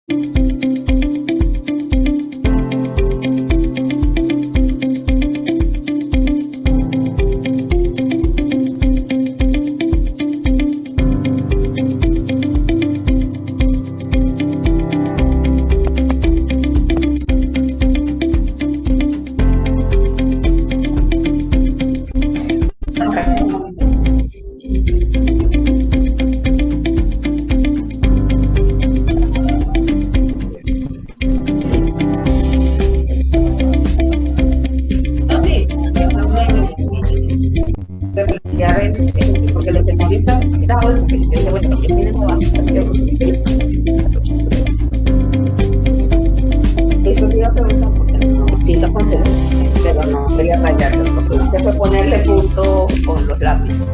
No, sí, yo también, de plantear porque los escenarios están complicados, porque yo digo, bueno, ¿qué tiene nuevas eso te iba a preguntar porque no, sí lo conseguí, pero no quería rayarlo. Lo que hice fue ponerle punto con los lápices.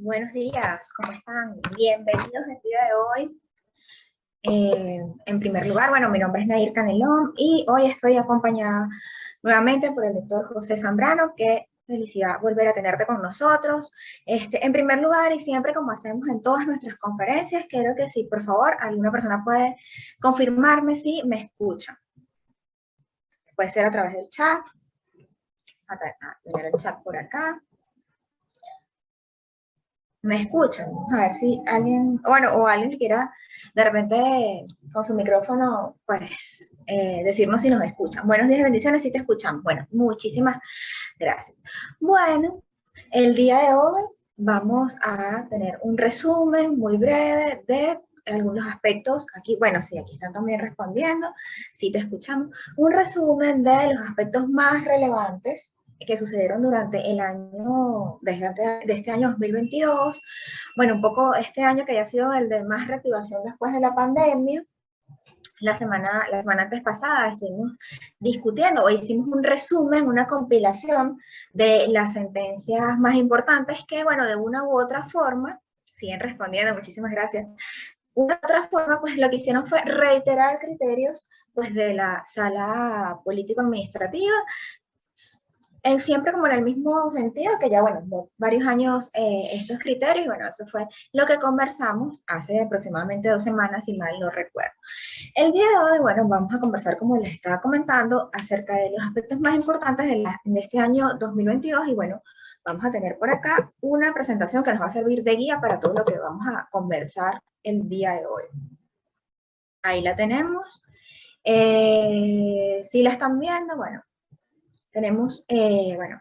Buenos días, ¿cómo están? Bienvenidos el día de hoy. En primer lugar, bueno, mi nombre es Nair Canelón y hoy estoy acompañada nuevamente por el doctor José Zambrano. Qué felicidad volver a tenerte con nosotros. En primer lugar, y siempre como hacemos en todas nuestras conferencias, quiero que si por favor alguna persona puede confirmarme si me escucha. Puede ser a través del chat, tener el chat por acá. ¿Me escuchan? Vamos a ver si alguien, bueno, o alguien que quiera de repente con su micrófono, pues decirnos si nos escuchan. Buenos días, bendiciones, si te escuchamos. Bueno, muchísimas gracias. Bueno, el día de hoy vamos a tener un resumen muy breve de algunos aspectos. Aquí, bueno, sí, aquí están también respondiendo, si te escuchamos. Un resumen de los aspectos más relevantes que sucedieron durante el año, de este año 2022. Bueno, un poco este año que ya ha sido el de más reactivación después de la pandemia. La semana antes pasada estuvimos discutiendo o hicimos un resumen, una compilación de las sentencias más importantes que, bueno, de una u otra forma, siguen respondiendo, muchísimas gracias. Una otra forma, pues lo que hicieron fue reiterar criterios pues de la sala político-administrativa, siempre como en el mismo sentido, que ya, bueno, de varios años estos criterios, y bueno, eso fue lo que conversamos hace aproximadamente 2 semanas, si mal no recuerdo. El día de hoy, bueno, vamos a conversar, como les estaba comentando, acerca de los aspectos más importantes de este año 2022, y bueno, vamos a tener por acá una presentación que nos va a servir de guía para todo lo que vamos a conversar el día de hoy. Ahí la tenemos. Si la están viendo, bueno, tenemos, bueno,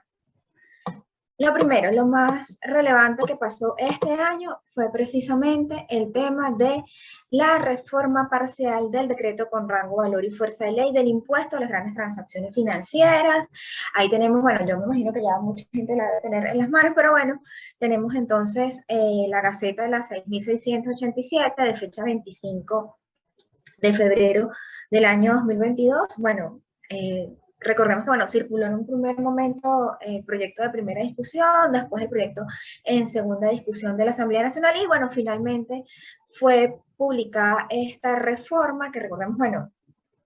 lo primero, lo más relevante que pasó este año fue precisamente el tema de la reforma parcial del decreto con rango, valor y fuerza de ley del impuesto a las grandes transacciones financieras. Ahí tenemos, bueno, yo me imagino que ya mucha gente la debe tener en las manos, pero bueno, tenemos entonces la Gaceta de la 6.687 de fecha 25 de febrero del año 2022. Bueno, recordemos que, bueno, circuló en un primer momento el proyecto de primera discusión, después el proyecto en segunda discusión de la Asamblea Nacional y, bueno, finalmente fue publicada esta reforma que, recordemos, bueno,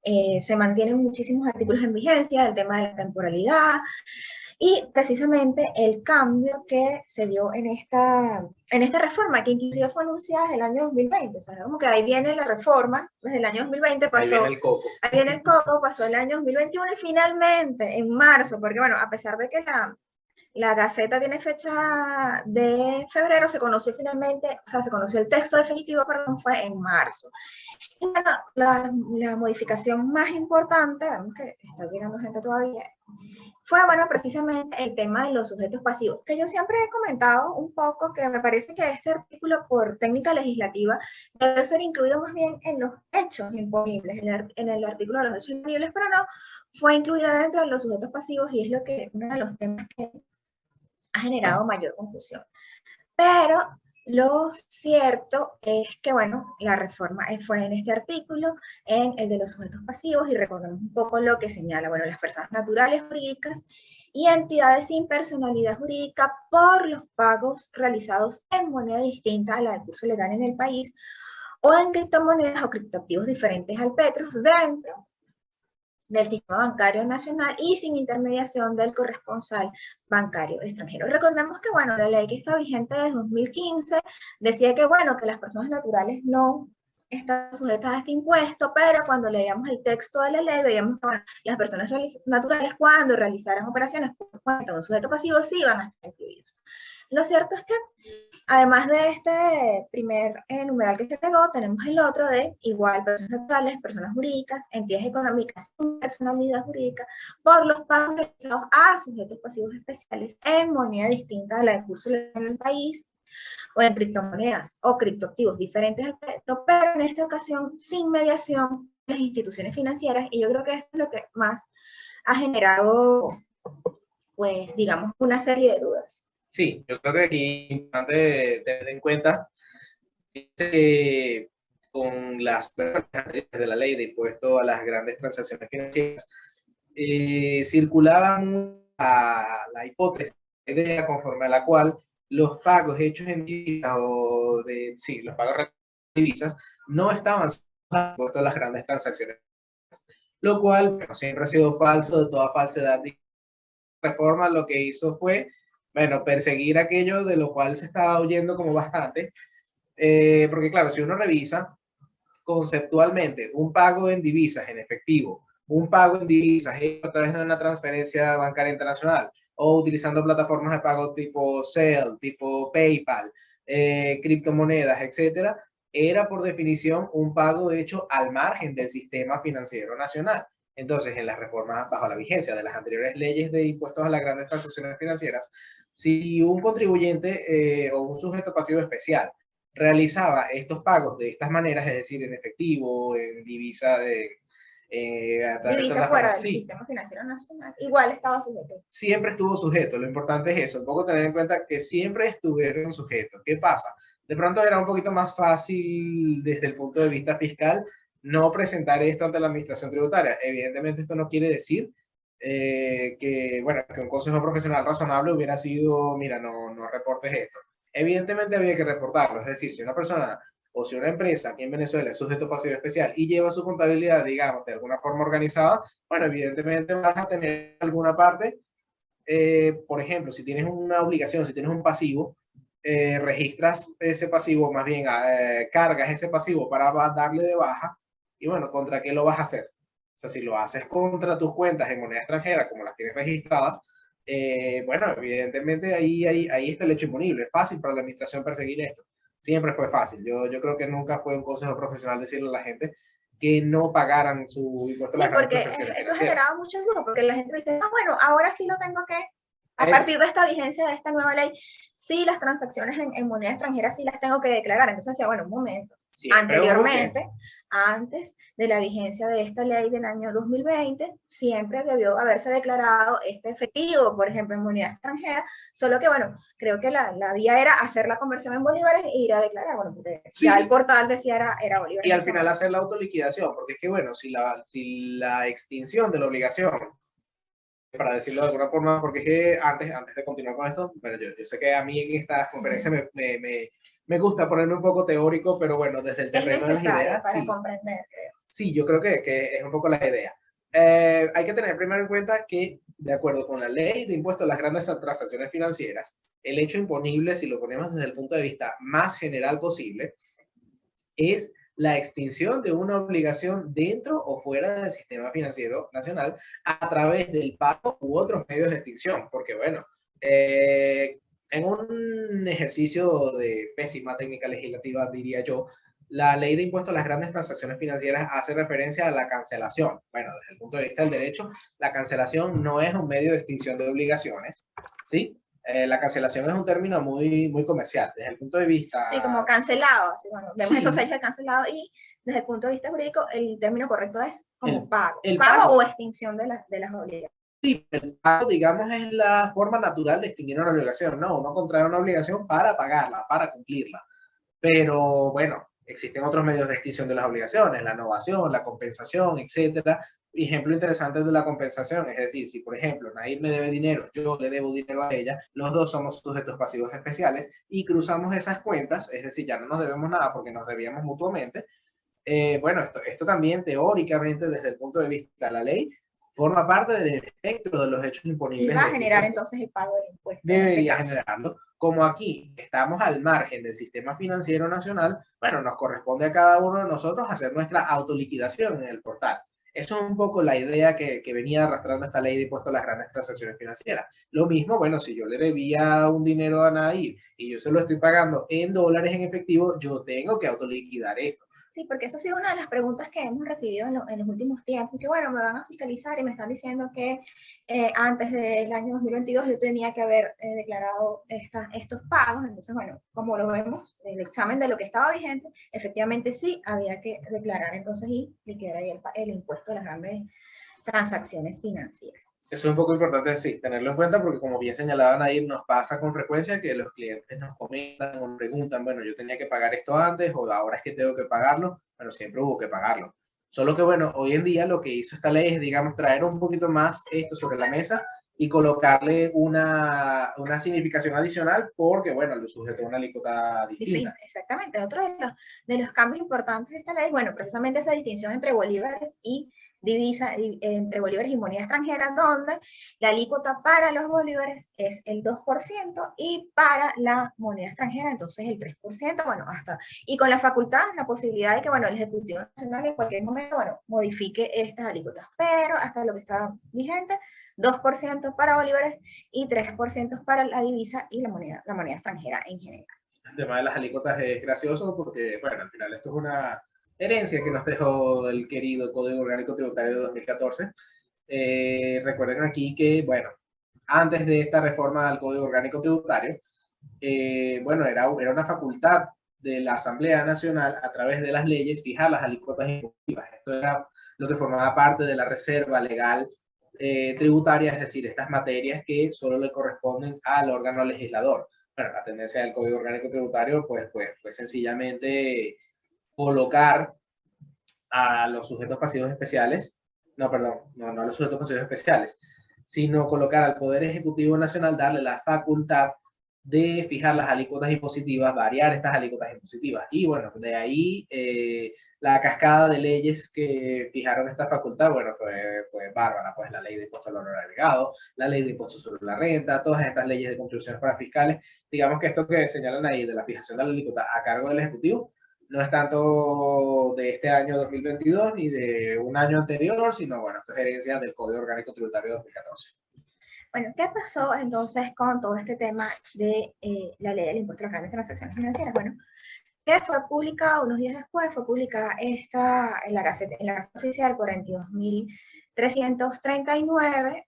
se mantienen muchísimos artículos en vigencia, el tema de la temporalidad, Y precisamente el cambio que se dio en esta reforma, que inclusive fue anunciada desde el año 2020, o sea, como que ahí viene la reforma, desde el año 2020 pasó, Ahí viene el coco. ahí viene el coco, pasó el año 2021 y finalmente, en marzo, porque bueno, a pesar de que la Gaceta tiene fecha de febrero, se conoció finalmente, o sea, se conoció el texto definitivo, perdón, fue en marzo. Y bueno, la modificación más importante, vemos que está llegando gente todavía, fue, bueno, precisamente el tema de los sujetos pasivos, que yo siempre he comentado un poco que me parece que este artículo, por técnica legislativa, debe ser incluido más bien en los hechos imponibles, en el artículo de los hechos imponibles, pero no, fue incluida dentro de los sujetos pasivos y es lo que uno de los temas que ha generado mayor confusión. Pero lo cierto es que, bueno, la reforma fue en este artículo, en el de los sujetos pasivos, y recordemos un poco lo que señala, bueno, las personas naturales jurídicas y entidades sin personalidad jurídica por los pagos realizados en moneda distinta a la del curso legal en el país, o en criptomonedas o criptoactivos diferentes al Petros dentro del sistema bancario nacional y sin intermediación del corresponsal bancario extranjero. Recordemos que, bueno, la ley que está vigente desde 2015 decía que, bueno, que las personas naturales no están sujetas a este impuesto, pero cuando leíamos el texto de la ley veíamos que, bueno, las personas naturales cuando realizaran operaciones por cuenta de un sujeto pasivo sí iban a estar incluidos. Lo cierto es que, además de este primer numeral que se pegó, tenemos el otro de igual personas naturales, personas jurídicas, entidades económicas sin personalidad jurídica, por los pagos realizados a sujetos pasivos especiales en moneda distinta a la del curso legal en el país, o en criptomonedas o criptoactivos diferentes al petro, pero en esta ocasión sin mediación de las instituciones financieras, y yo creo que esto es lo que más ha generado, pues, digamos, una serie de dudas. Sí, yo creo que aquí es importante tener en cuenta que con las anteriores de la ley de impuesto a las grandes transacciones financieras, circulaban la hipótesis, la idea conforme a la cual los pagos hechos en divisas los pagos en divisas no estaban sujetos al impuesto a las grandes transacciones, lo cual, bueno, siempre ha sido falso, de toda falsedad. La reforma lo que hizo fue, bueno, perseguir aquello de lo cual se estaba oyendo como bastante, porque claro, si uno revisa conceptualmente un pago en divisas en efectivo, un pago en divisas a través de una transferencia bancaria internacional o utilizando plataformas de pago tipo Zelle, tipo PayPal, criptomonedas, etcétera, era por definición un pago hecho al margen del sistema financiero nacional. Entonces, en las reformas bajo la vigencia de las anteriores leyes de impuestos a las grandes transacciones financieras, si un contribuyente o un sujeto pasivo especial realizaba estos pagos de estas maneras, es decir, en efectivo, en divisa, divisa fuera del sistema financiero nacional, igual estaba sujeto. Siempre estuvo sujeto, lo importante es eso, un poco tener en cuenta que siempre estuvieron sujetos. ¿Qué pasa? De pronto era un poquito más fácil desde el punto de vista fiscal no presentar esto ante la administración tributaria. Evidentemente esto no quiere decir bueno, que un consejo profesional razonable hubiera sido, mira, no reportes esto. Evidentemente había que reportarlo, es decir, si una persona o si una empresa aquí en Venezuela es sujeto pasivo especial y lleva su contabilidad, digamos, de alguna forma organizada, bueno, evidentemente vas a tener alguna parte, por ejemplo, si tienes una obligación, si tienes un pasivo, registras ese pasivo, más bien cargas ese pasivo para darle de baja, y bueno, ¿contra qué lo vas a hacer? O sea, si lo haces contra tus cuentas en moneda extranjera, como las tienes registradas, bueno, evidentemente ahí está el hecho imponible. Es fácil para la administración perseguir esto. Siempre fue fácil. Yo creo que nunca fue un consejo profesional decirle a la gente que no pagaran su impuesto a las grandes transacciones financieras. Eso generaba muchas dudas, porque la gente dice, bueno, ahora sí lo tengo que, a partir de esta vigencia de esta nueva ley, sí las transacciones en moneda extranjera sí las tengo que declarar. Entonces decía, bueno, un momento. Anteriormente, antes de la vigencia de esta ley del año 2020, siempre debió haberse declarado este efectivo, por ejemplo, en moneda extranjera, solo que, bueno, creo que la vía era hacer la conversión en bolívares e ir a declarar, bueno, porque sí, ya el portal decía era bolívares. Y al final hacer la autoliquidación, porque es que, bueno, si la extinción de la obligación, para decirlo de alguna forma, porque es que antes de continuar con esto, bueno, yo sé que a mí en esta conferencia me gusta ponerme un poco teórico, pero bueno, desde el terreno de las ideas, para sí, comprender, creo. Sí, yo creo que es un poco la idea. Hay que tener primero en cuenta que, de acuerdo con la ley de impuestos a las grandes transacciones financieras, el hecho imponible, si lo ponemos desde el punto de vista más general posible, es la extinción de una obligación dentro o fuera del sistema financiero nacional a través del pago u otros medios de extinción. Porque, bueno, en un ejercicio de pésima técnica legislativa, diría yo, la ley de impuestos a las grandes transacciones financieras hace referencia a la cancelación. Bueno, desde el punto de vista del derecho, la cancelación no es un medio de extinción de obligaciones, ¿sí? La cancelación es un término muy comercial. Desde el punto de vista... Sí, como cancelado, así, bueno, vemos Sí. esos hechos de cancelado y desde el punto de vista jurídico el término correcto es como pago. el pago pago. o extinción de las obligaciones. Sí, el pago, digamos, es la forma natural de extinguir una obligación, ¿no? Uno contrae una obligación para pagarla, para cumplirla. Pero, bueno, existen otros medios de extinción de las obligaciones, la novación, la compensación, etcétera. Ejemplo interesante de la compensación, es decir, si por ejemplo Nair me debe dinero, yo le debo dinero a ella, los dos somos sujetos pasivos especiales y cruzamos esas cuentas, es decir, ya no nos debemos nada porque nos debíamos mutuamente. Bueno, esto también teóricamente desde el punto de vista de la ley forma parte del espectro de los hechos imponibles. Y va a generar entonces el pago del impuesto. Debería generarlo. Como aquí estamos al margen del sistema financiero nacional, bueno, nos corresponde a cada uno de nosotros hacer nuestra autoliquidación en el portal. Eso es un poco la idea que venía arrastrando esta ley de impuesto a las grandes transacciones financieras. Lo mismo, bueno, si yo le debía un dinero a Nair y yo se lo estoy pagando en dólares en efectivo, yo tengo que autoliquidar esto. Sí, porque eso ha sido una de las preguntas que hemos recibido en los últimos tiempos, que bueno, me van a fiscalizar y me están diciendo que antes del año 2022 yo tenía que haber declarado estos pagos. Entonces, bueno, como lo vemos, el examen de lo que estaba vigente, efectivamente sí había que declarar entonces y liquidar ahí el impuesto a las grandes transacciones financieras. Eso es un poco importante, sí, tenerlo en cuenta porque como bien señalaban ahí, nos pasa con frecuencia que los clientes nos comentan o preguntan, bueno, yo tenía que pagar esto antes o ahora es que tengo que pagarlo. Bueno, siempre hubo que pagarlo. Solo que, bueno, hoy en día lo que hizo esta ley es, digamos, traer un poquito más esto sobre la mesa y colocarle una significación adicional porque, bueno, lo sujetó a una alícuota distinta. Exactamente. Otro de los cambios importantes de esta ley, bueno, precisamente esa distinción entre bolívares y divisa, entre bolívares y moneda extranjera, donde la alícuota para los bolívares es el 2% y para la moneda extranjera entonces el 3%, bueno, hasta, y con la facultad, la posibilidad de que, bueno, el Ejecutivo Nacional en cualquier momento, bueno, modifique estas alícuotas, pero hasta lo que está vigente, 2% para bolívares y 3% para la divisa y la moneda extranjera en general. El tema de las alícuotas es gracioso porque, bueno, al final esto es una herencia que nos dejó el querido Código Orgánico Tributario de 2014. Recuerden aquí que, bueno, antes de esta reforma del Código Orgánico Tributario, bueno, era una facultad de la Asamblea Nacional a través de las leyes fijar las alícuotas impositivas. Esto era lo que formaba parte de la reserva legal tributaria, es decir, estas materias que solo le corresponden al órgano legislador. Bueno, la tendencia del Código Orgánico Tributario pues sencillamente colocar a los sujetos pasivos especiales, no a los sujetos pasivos especiales, sino colocar al Poder Ejecutivo Nacional, darle la facultad de fijar las alícuotas impositivas, variar estas alícuotas impositivas. Y bueno, de ahí la cascada de leyes que fijaron esta facultad, bueno, fue bárbara, pues la ley de impuesto al valor agregado, la ley de impuesto sobre la renta, todas estas leyes de contribuciones para fiscales. Digamos que esto que señalan ahí de la fijación de la alícuota a cargo del Ejecutivo, no es tanto de este año 2022 ni de un año anterior, sino, bueno, esto es herencia del Código Orgánico Tributario de 2014. Bueno, ¿qué pasó entonces con todo este tema de la ley del impuesto a las grandes transacciones financieras? Bueno, que fue publicada unos días después, fue publicada esta en la Gaceta Oficial 42.339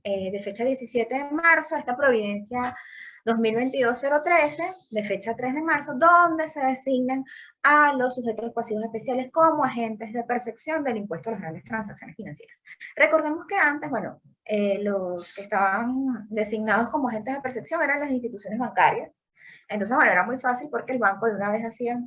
de fecha 17 de marzo, esta providencia 2022-013, de fecha 3 de marzo, donde se designan a los sujetos pasivos especiales como agentes de percepción del impuesto a las grandes transacciones financieras. Recordemos que antes, bueno, los que estaban designados como agentes de percepción eran las instituciones bancarias. Entonces, bueno, era muy fácil porque el banco de una vez hacía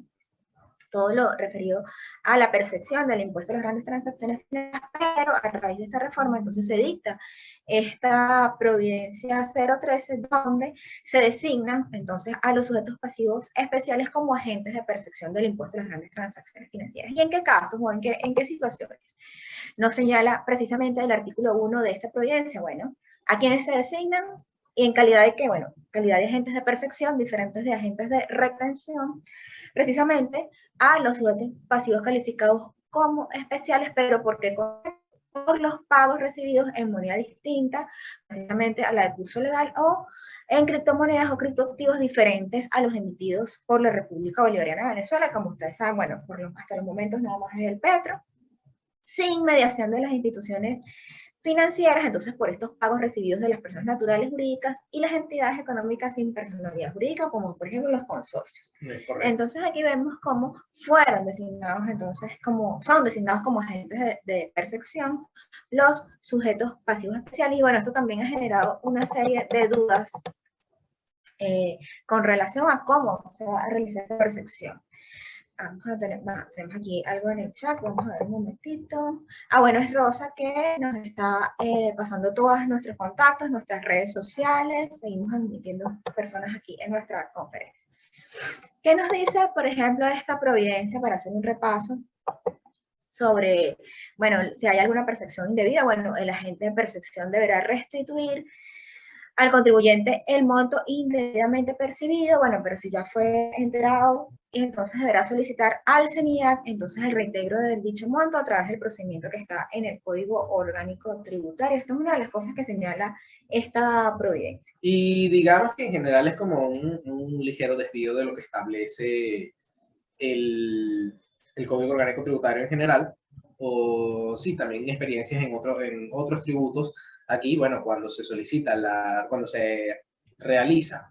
todo lo referido a la percepción del impuesto a las grandes transacciones financieras, pero a raíz de esta reforma entonces se dicta esta Providencia 013, donde se designan entonces a los sujetos pasivos especiales como agentes de percepción del impuesto a las grandes transacciones financieras. ¿Y en qué casos o en qué situaciones? Nos señala precisamente el artículo 1 de esta Providencia, bueno, a quienes se designan y en calidad de qué, bueno, calidad de agentes de percepción, diferentes de agentes de retención, precisamente a los sujetos pasivos calificados como especiales, pero porque por los pagos recibidos en moneda distinta, precisamente a la de curso legal, o en criptomonedas o criptoactivos diferentes a los emitidos por la República Bolivariana de Venezuela, como ustedes saben, bueno, hasta los momentos nada más es el Petro, sin mediación de las instituciones financieras, entonces por estos pagos recibidos de las personas naturales jurídicas y las entidades económicas sin personalidad jurídica, como por ejemplo los consorcios. Entonces aquí vemos cómo fueron designados, entonces son designados como agentes de percepción los sujetos pasivos especiales, y bueno, esto también ha generado una serie de dudas con relación a cómo se va a realizar esta percepción. Vamos a tener, tenemos aquí algo en el chat, vamos a ver un momentito. Bueno, es Rosa que nos está pasando todos nuestros contactos, nuestras redes sociales, seguimos admitiendo personas aquí en nuestra conferencia. ¿Qué nos dice, por ejemplo, esta Providencia, para hacer un repaso sobre, bueno, si hay alguna percepción indebida? Bueno, el agente de percepción deberá restituir al contribuyente el monto indebidamente percibido, bueno, pero si ya fue enterado, entonces deberá solicitar al CENIAC entonces el reintegro del dicho monto a través del procedimiento que está en el Código Orgánico Tributario. Esto es una de las cosas que señala esta Providencia. Y digamos que en general es como un ligero desvío de lo que establece el Código Orgánico Tributario en general, o sí, también experiencias en otros tributos. Aquí, bueno, cuando se solicita, cuando se realiza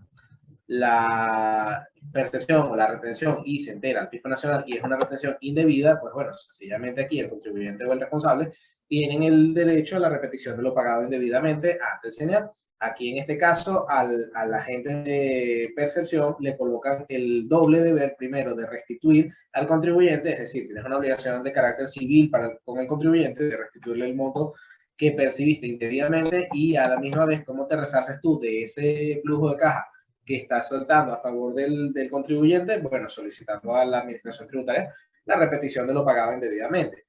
la percepción o la retención y se entera al Fisco Nacional y es una retención indebida, pues bueno, sencillamente aquí el contribuyente o el responsable tienen el derecho a la repetición de lo pagado indebidamente ante el CENIAT. Aquí en este caso al agente de percepción le colocan el doble deber primero de restituir al contribuyente, es decir, tienes una obligación de carácter civil con el contribuyente de restituirle el monto que percibiste indebidamente, y a la misma vez cómo te resarces tú de ese flujo de caja que estás soltando a favor del contribuyente, bueno, solicitando a la administración tributaria la repetición de lo pagado indebidamente.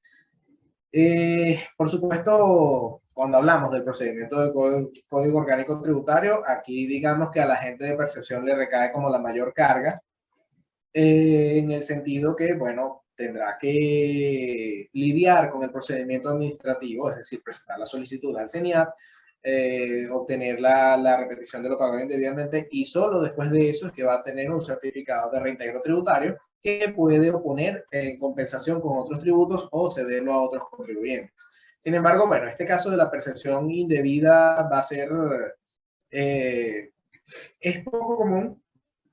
Por supuesto, cuando hablamos del procedimiento del Código Orgánico Tributario, aquí digamos que a la agente de percepción le recae como la mayor carga, en el sentido que, bueno, tendrá que lidiar con el procedimiento administrativo, es decir, presentar la solicitud al CENIAT, obtener la repetición de lo pagado indebidamente, y solo después de eso es que va a tener un certificado de reintegro tributario que puede oponer en compensación con otros tributos o cederlo a otros contribuyentes. Sin embargo, bueno, este caso de la percepción indebida va a ser, es poco común,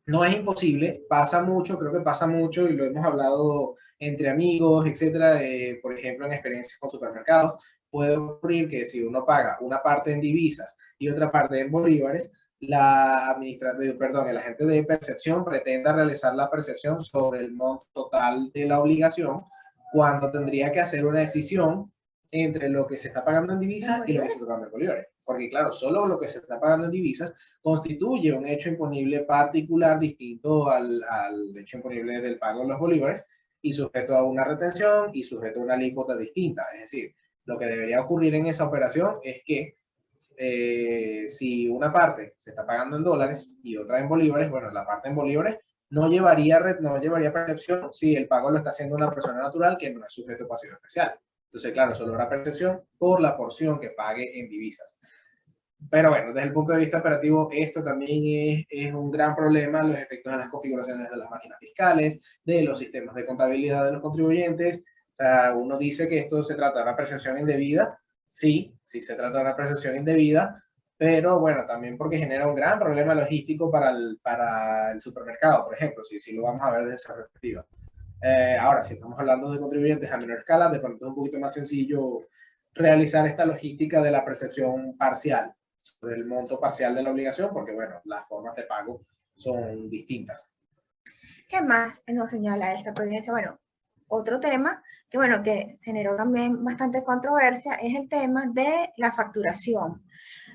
no es imposible, pasa mucho, creo que pasa mucho y lo hemos hablado entre amigos, etcétera, por ejemplo, en experiencias con supermercados. Puede ocurrir que si uno paga una parte en divisas y otra parte en bolívares, el agente de percepción pretenda realizar la percepción sobre el monto total de la obligación, cuando tendría que hacer una decisión entre lo que se está pagando en divisas y lo que se está pagando en bolívares. Porque claro, solo lo que se está pagando en divisas constituye un hecho imponible particular distinto al hecho imponible del pago de los bolívares, y sujeto a una retención y sujeto a una alícuota distinta. Es decir, lo que debería ocurrir en esa operación es que si una parte se está pagando en dólares y otra en bolívares, bueno, la parte en bolívares no llevaría percepción si el pago lo está haciendo una persona natural que no es sujeto pasivo especial. Entonces, claro, solo habrá percepción por la porción que pague en divisas. Pero bueno, desde el punto de vista operativo, esto también es un gran problema, los efectos de las configuraciones de las máquinas fiscales, de los sistemas de contabilidad de los contribuyentes. O sea, uno dice que esto se trata de una percepción indebida. Sí, sí se trata de una percepción indebida, pero bueno, también porque genera un gran problema logístico para el supermercado, por ejemplo, si lo vamos a ver desde esa perspectiva. Ahora, si estamos hablando de contribuyentes a menor escala, de pronto es un poquito más sencillo realizar esta logística de la percepción parcial sobre el monto parcial de la obligación, porque bueno, las formas de pago son distintas. ¿Qué más nos señala esta providencia? Bueno, otro tema que, bueno, que generó también bastante controversia es el tema de la facturación.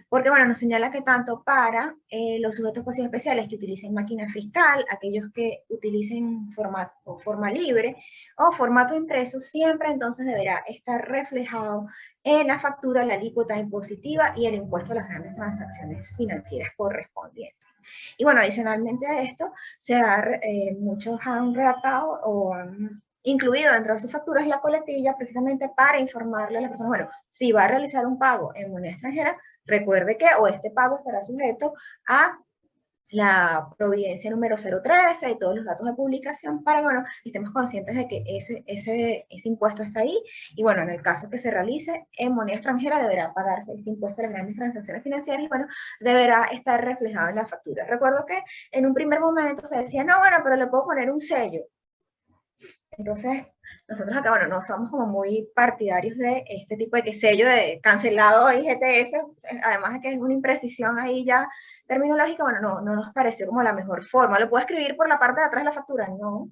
Porque, bueno, nos señala que tanto para los sujetos pasivos especiales que utilicen máquina fiscal, aquellos que utilicen forma libre o formato impreso, siempre entonces deberá estar reflejado en la factura la alícuota impositiva y el impuesto a las grandes transacciones financieras correspondientes. Y bueno, adicionalmente a esto, muchos han redactado o han incluido dentro de sus facturas la coletilla precisamente para informarle a la persona, bueno, si va a realizar un pago en moneda extranjera, recuerde que este pago estará sujeto a la providencia número 013 y todos los datos de publicación para que, bueno, estemos conscientes de que ese impuesto está ahí y, bueno, en el caso que se realice en moneda extranjera deberá pagarse este impuesto a las grandes transacciones financieras y, bueno, deberá estar reflejado en la factura. Recuerdo que en un primer momento se decía, no, bueno, pero le puedo poner un sello. Entonces, nosotros acá, bueno, no somos como muy partidarios de este tipo de sello de cancelado IGTF, además de que es una imprecisión ahí ya terminológica, bueno, no nos pareció como la mejor forma. ¿Lo puedo escribir por la parte de atrás de la factura? No.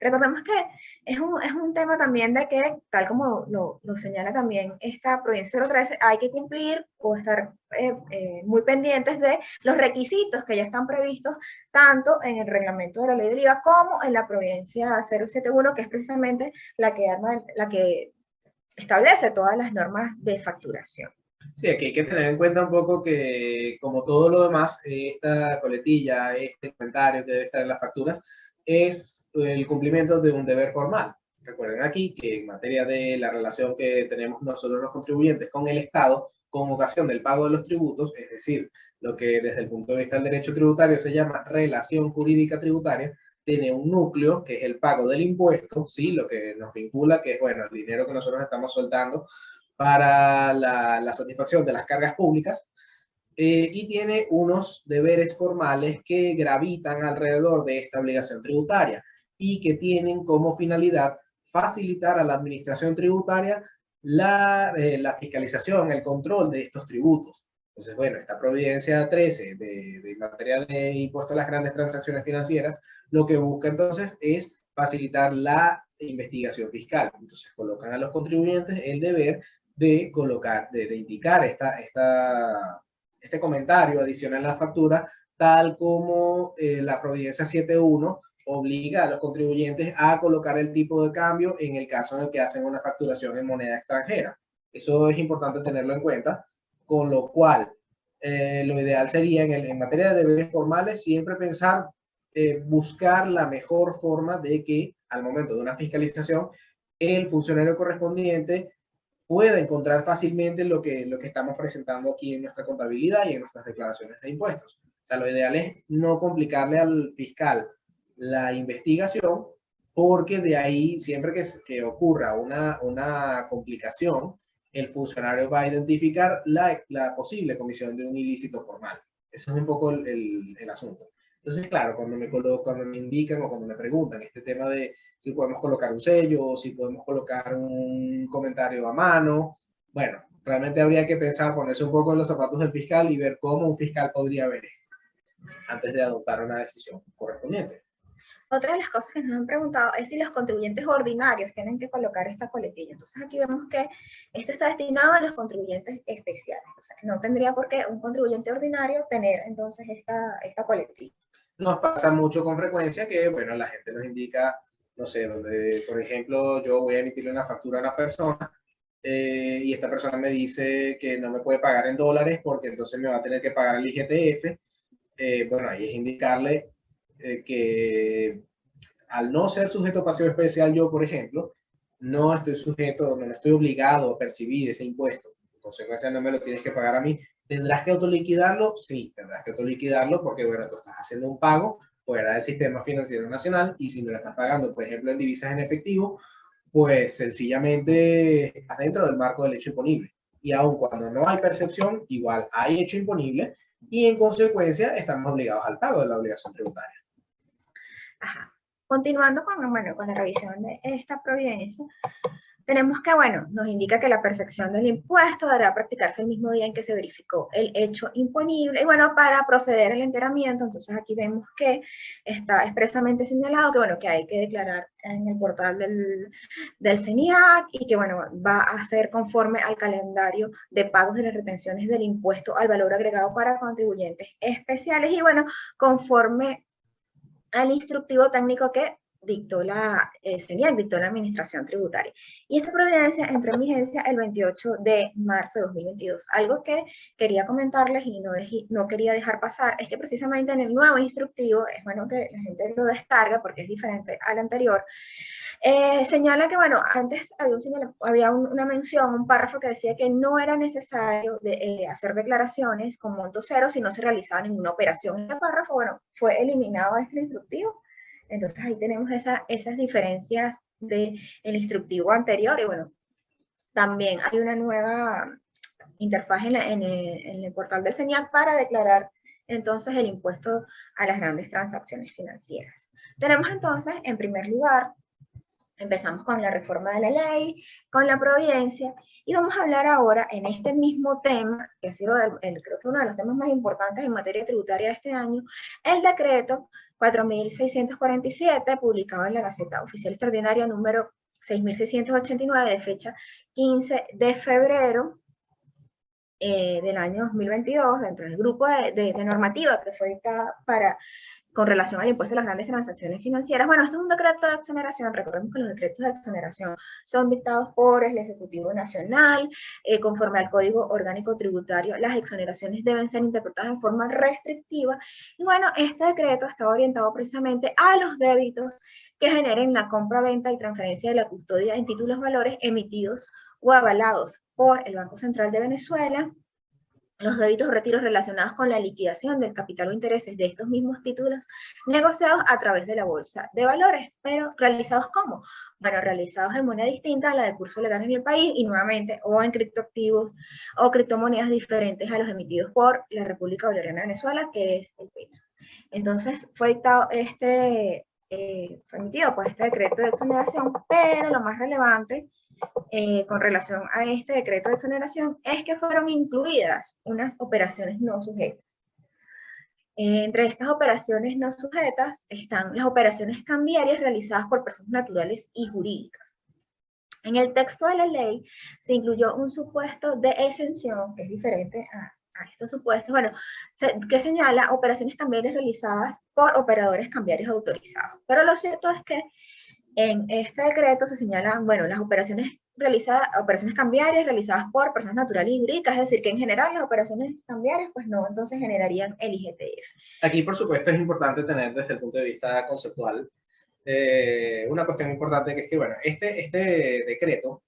Recordemos que es un tema también de que, tal como lo señala también esta providencia 013, hay que cumplir o estar muy pendientes de los requisitos que ya están previstos tanto en el reglamento de la ley del IVA como en la providencia 071, que es precisamente la que establece todas las normas de facturación. Sí, aquí hay que tener en cuenta un poco que, como todo lo demás, esta coletilla, este comentario que debe estar en las facturas, es el cumplimiento de un deber formal. Recuerden aquí que en materia de la relación que tenemos nosotros los contribuyentes con el Estado, con ocasión del pago de los tributos, es decir, lo que desde el punto de vista del derecho tributario se llama relación jurídica tributaria, tiene un núcleo que es el pago del impuesto, ¿sí? Lo que nos vincula, que es, bueno, el dinero que nosotros estamos soltando para la satisfacción de las cargas públicas, y tiene unos deberes formales que gravitan alrededor de esta obligación tributaria y que tienen como finalidad facilitar a la administración tributaria la fiscalización, el control de estos tributos. Entonces, bueno, esta providencia 13 de materia de impuesto a las grandes transacciones financieras, lo que busca entonces es facilitar la investigación fiscal. Entonces, colocan a los contribuyentes el deber de colocar, de indicar este comentario adicional en la factura, tal como la providencia 7.1 obliga a los contribuyentes a colocar el tipo de cambio en el caso en el que hacen una facturación en moneda extranjera. Eso es importante tenerlo en cuenta, con lo cual lo ideal sería en materia de deberes formales siempre pensar, buscar la mejor forma de que al momento de una fiscalización el funcionario correspondiente pueda encontrar fácilmente lo que estamos presentando aquí en nuestra contabilidad y en nuestras declaraciones de impuestos. O sea, lo ideal es no complicarle al fiscal la investigación, porque de ahí, siempre que ocurra una complicación, el funcionario va a identificar la posible comisión de un ilícito formal. Ese es un poco el asunto. Entonces, claro, cuando me indican o cuando me preguntan este tema de si podemos colocar un sello o si podemos colocar un comentario a mano, bueno, realmente habría que pensar, ponerse un poco en los zapatos del fiscal y ver cómo un fiscal podría ver esto antes de adoptar una decisión correspondiente. Otra de las cosas que nos han preguntado es si los contribuyentes ordinarios tienen que colocar esta coletilla. Entonces aquí vemos que esto está destinado a los contribuyentes especiales. O sea, no tendría por qué un contribuyente ordinario tener entonces esta coletilla. Nos pasa mucho con frecuencia que, bueno, la gente nos indica, no sé, donde, por ejemplo, yo voy a emitirle una factura a una persona y esta persona me dice que no me puede pagar en dólares porque entonces me va a tener que pagar el IGTF. Bueno, ahí es indicarle que al no ser sujeto pasivo especial yo, por ejemplo, no estoy obligado a percibir ese impuesto. En consecuencia, no me lo tienes que pagar a mí. ¿Tendrás que autoliquidarlo? Sí, tendrás que autoliquidarlo porque, bueno, tú estás haciendo un pago fuera del sistema financiero nacional y si me lo estás pagando, por ejemplo, en divisas en efectivo, pues sencillamente estás dentro del marco del hecho imponible. Y aun cuando no hay percepción, igual hay hecho imponible y en consecuencia estamos obligados al pago de la obligación tributaria. Ajá. Continuando con la revisión de esta providencia, Tenemos que, bueno, nos indica que la percepción del impuesto deberá practicarse el mismo día en que se verificó el hecho imponible. Y bueno, para proceder al enteramiento, entonces aquí vemos que está expresamente señalado que, bueno, que hay que declarar en el portal del CENIAC y que, bueno, va a ser conforme al calendario de pagos de las retenciones del impuesto al valor agregado para contribuyentes especiales y, bueno, conforme al instructivo técnico que dictó la CENIAC, dictó la Administración Tributaria. Y esta providencia entró en vigencia el 28 de marzo de 2022. Algo que quería comentarles y no quería dejar pasar es que precisamente en el nuevo instructivo, es bueno que la gente lo descarga porque es diferente al anterior, señala que, bueno, antes había una mención, un párrafo que decía que no era necesario hacer declaraciones con monto cero si no se realizaba ninguna operación. Este párrafo, bueno, fue eliminado de este instructivo. Entonces ahí tenemos esas diferencias del instructivo anterior y, bueno, también hay una nueva interfaz en el portal del CENIAC para declarar entonces el impuesto a las grandes transacciones financieras. Tenemos entonces, en primer lugar, empezamos con la reforma de la ley, con la providencia, y vamos a hablar ahora en este mismo tema, que ha sido creo que uno de los temas más importantes en materia tributaria de este año, el decreto 4.647, publicado en la Gaceta Oficial Extraordinaria número 6.689, de fecha 15 de febrero del año 2022, dentro del grupo de normativa que fue dictada con relación al impuesto a las grandes transacciones financieras. Bueno, esto es un decreto de exoneración. Recordemos que los decretos de exoneración son dictados por el Ejecutivo Nacional, conforme al Código Orgánico Tributario. Las exoneraciones deben ser interpretadas en forma restrictiva. Y bueno, este decreto está orientado precisamente a los débitos que generen la compra, venta y transferencia de la custodia en títulos valores emitidos o avalados por el Banco Central de Venezuela, los débitos o retiros relacionados con la liquidación del capital o intereses de estos mismos títulos negociados a través de la bolsa de valores, pero realizados ¿cómo? Bueno, realizados en moneda distinta a la de curso legal en el país y nuevamente o en criptoactivos o criptomonedas diferentes a los emitidos por la República Bolivariana de Venezuela, que es el petro. Entonces fue dictado fue emitido pues este decreto de exoneración, pero lo más relevante con relación a este decreto de exoneración es que fueron incluidas unas operaciones no sujetas. Entre estas operaciones no sujetas están las operaciones cambiarias realizadas por personas naturales y jurídicas. En el texto de la ley se incluyó un supuesto de exención, que es diferente a estos supuestos, bueno, que señala operaciones cambiarias realizadas por operadores cambiarios autorizados. Pero lo cierto es que en este decreto se señalan, bueno, las operaciones cambiarias realizadas por personas naturales y jurídicas, es decir, que en general las operaciones cambiarias, pues no, entonces generarían el IGTF. Aquí, por supuesto, es importante tener desde el punto de vista conceptual una cuestión importante, que es que, bueno, este decreto,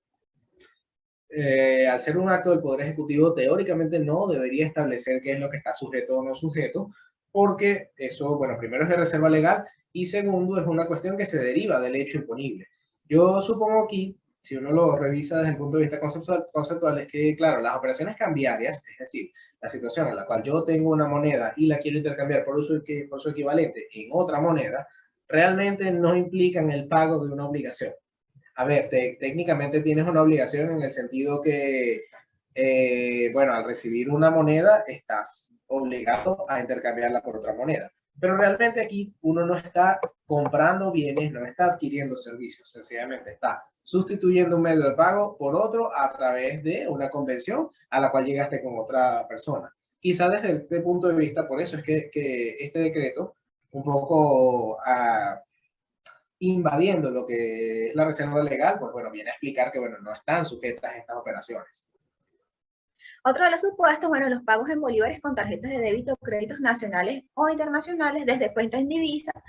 al ser un acto del Poder Ejecutivo, teóricamente no debería establecer qué es lo que está sujeto o no sujeto, porque eso, bueno, primero es de reserva legal y segundo es una cuestión que se deriva del hecho imponible. Yo supongo aquí, si uno lo revisa desde el punto de vista conceptual, es que, claro, las operaciones cambiarias, es decir, la situación en la cual yo tengo una moneda y la quiero intercambiar por su equivalente en otra moneda, realmente no implican el pago de una obligación. A ver, técnicamente tienes una obligación en el sentido que, bueno, al recibir una moneda estás obligado a intercambiarla por otra moneda. Pero realmente aquí uno no está comprando bienes, no está adquiriendo servicios, sencillamente está sustituyendo un medio de pago por otro a través de una convención a la cual llegaste con otra persona. Quizá desde este punto de vista, por eso es que este decreto un poco invadiendo lo que es la reserva legal, pues bueno, viene a explicar que, bueno, no están sujetas a estas operaciones. Otro de los supuestos, bueno, los pagos en bolívares con tarjetas de débito o créditos nacionales o internacionales desde cuentas en divisas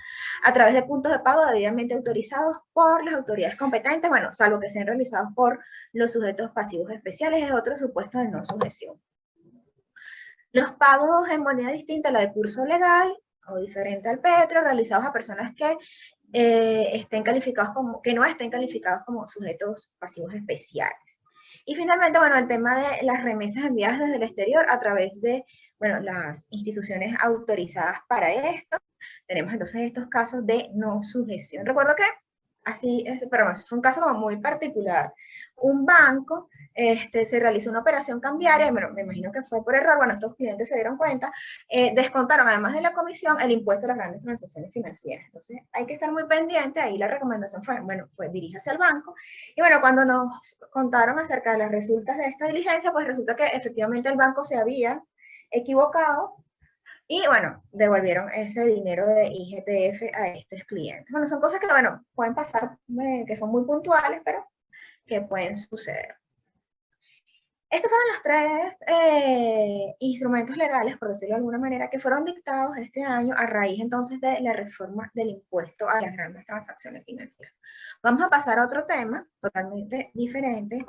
a través de puntos de pago debidamente autorizados por las autoridades competentes, bueno, salvo que sean realizados por los sujetos pasivos especiales, es otro supuesto de no sujeción. Los pagos en moneda distinta a la de curso legal o diferente al petro, realizados a personas que no estén calificados como sujetos pasivos especiales. Y finalmente, bueno, el tema de las remesas enviadas desde el exterior a través de, bueno, las instituciones autorizadas para esto. Tenemos entonces estos casos de no sujeción. Recuerdo que así, pero bueno, fue un caso como muy particular. Un banco se realizó una operación cambiaria, bueno, me imagino que fue por error, bueno, estos clientes se dieron cuenta, descontaron además de la comisión el impuesto a las grandes transacciones financieras. Entonces hay que estar muy pendiente, ahí la recomendación fue, bueno, pues diríjase al banco. Y bueno, cuando nos contaron acerca de las resultas de esta diligencia, pues resulta que efectivamente el banco se había equivocado y bueno, devolvieron ese dinero de IGTF a estos clientes. Bueno, son cosas que, bueno, pueden pasar, que son muy puntuales, pero que pueden suceder. Estos fueron los tres instrumentos legales, por decirlo de alguna manera, que fueron dictados este año a raíz entonces de la reforma del impuesto a las grandes transacciones financieras. Vamos a pasar a otro tema totalmente diferente,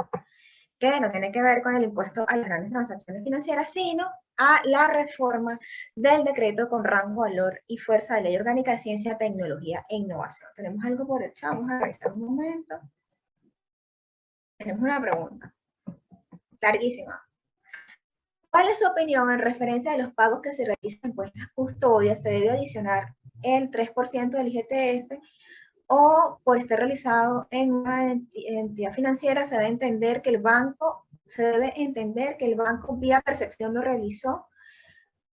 que no tiene que ver con el impuesto a las grandes transacciones financieras, sino a la reforma del decreto con rango, valor y fuerza de ley orgánica de ciencia, tecnología e innovación. Tenemos algo por el chat, vamos a revisar un momento. Tenemos una pregunta larguísima. ¿Cuál es su opinión en referencia a los pagos que se realizan en puestas custodias? ¿Se debe adicionar el 3% del IGTF o por estar realizado en una entidad financiera se debe entender que el banco vía percepción lo realizó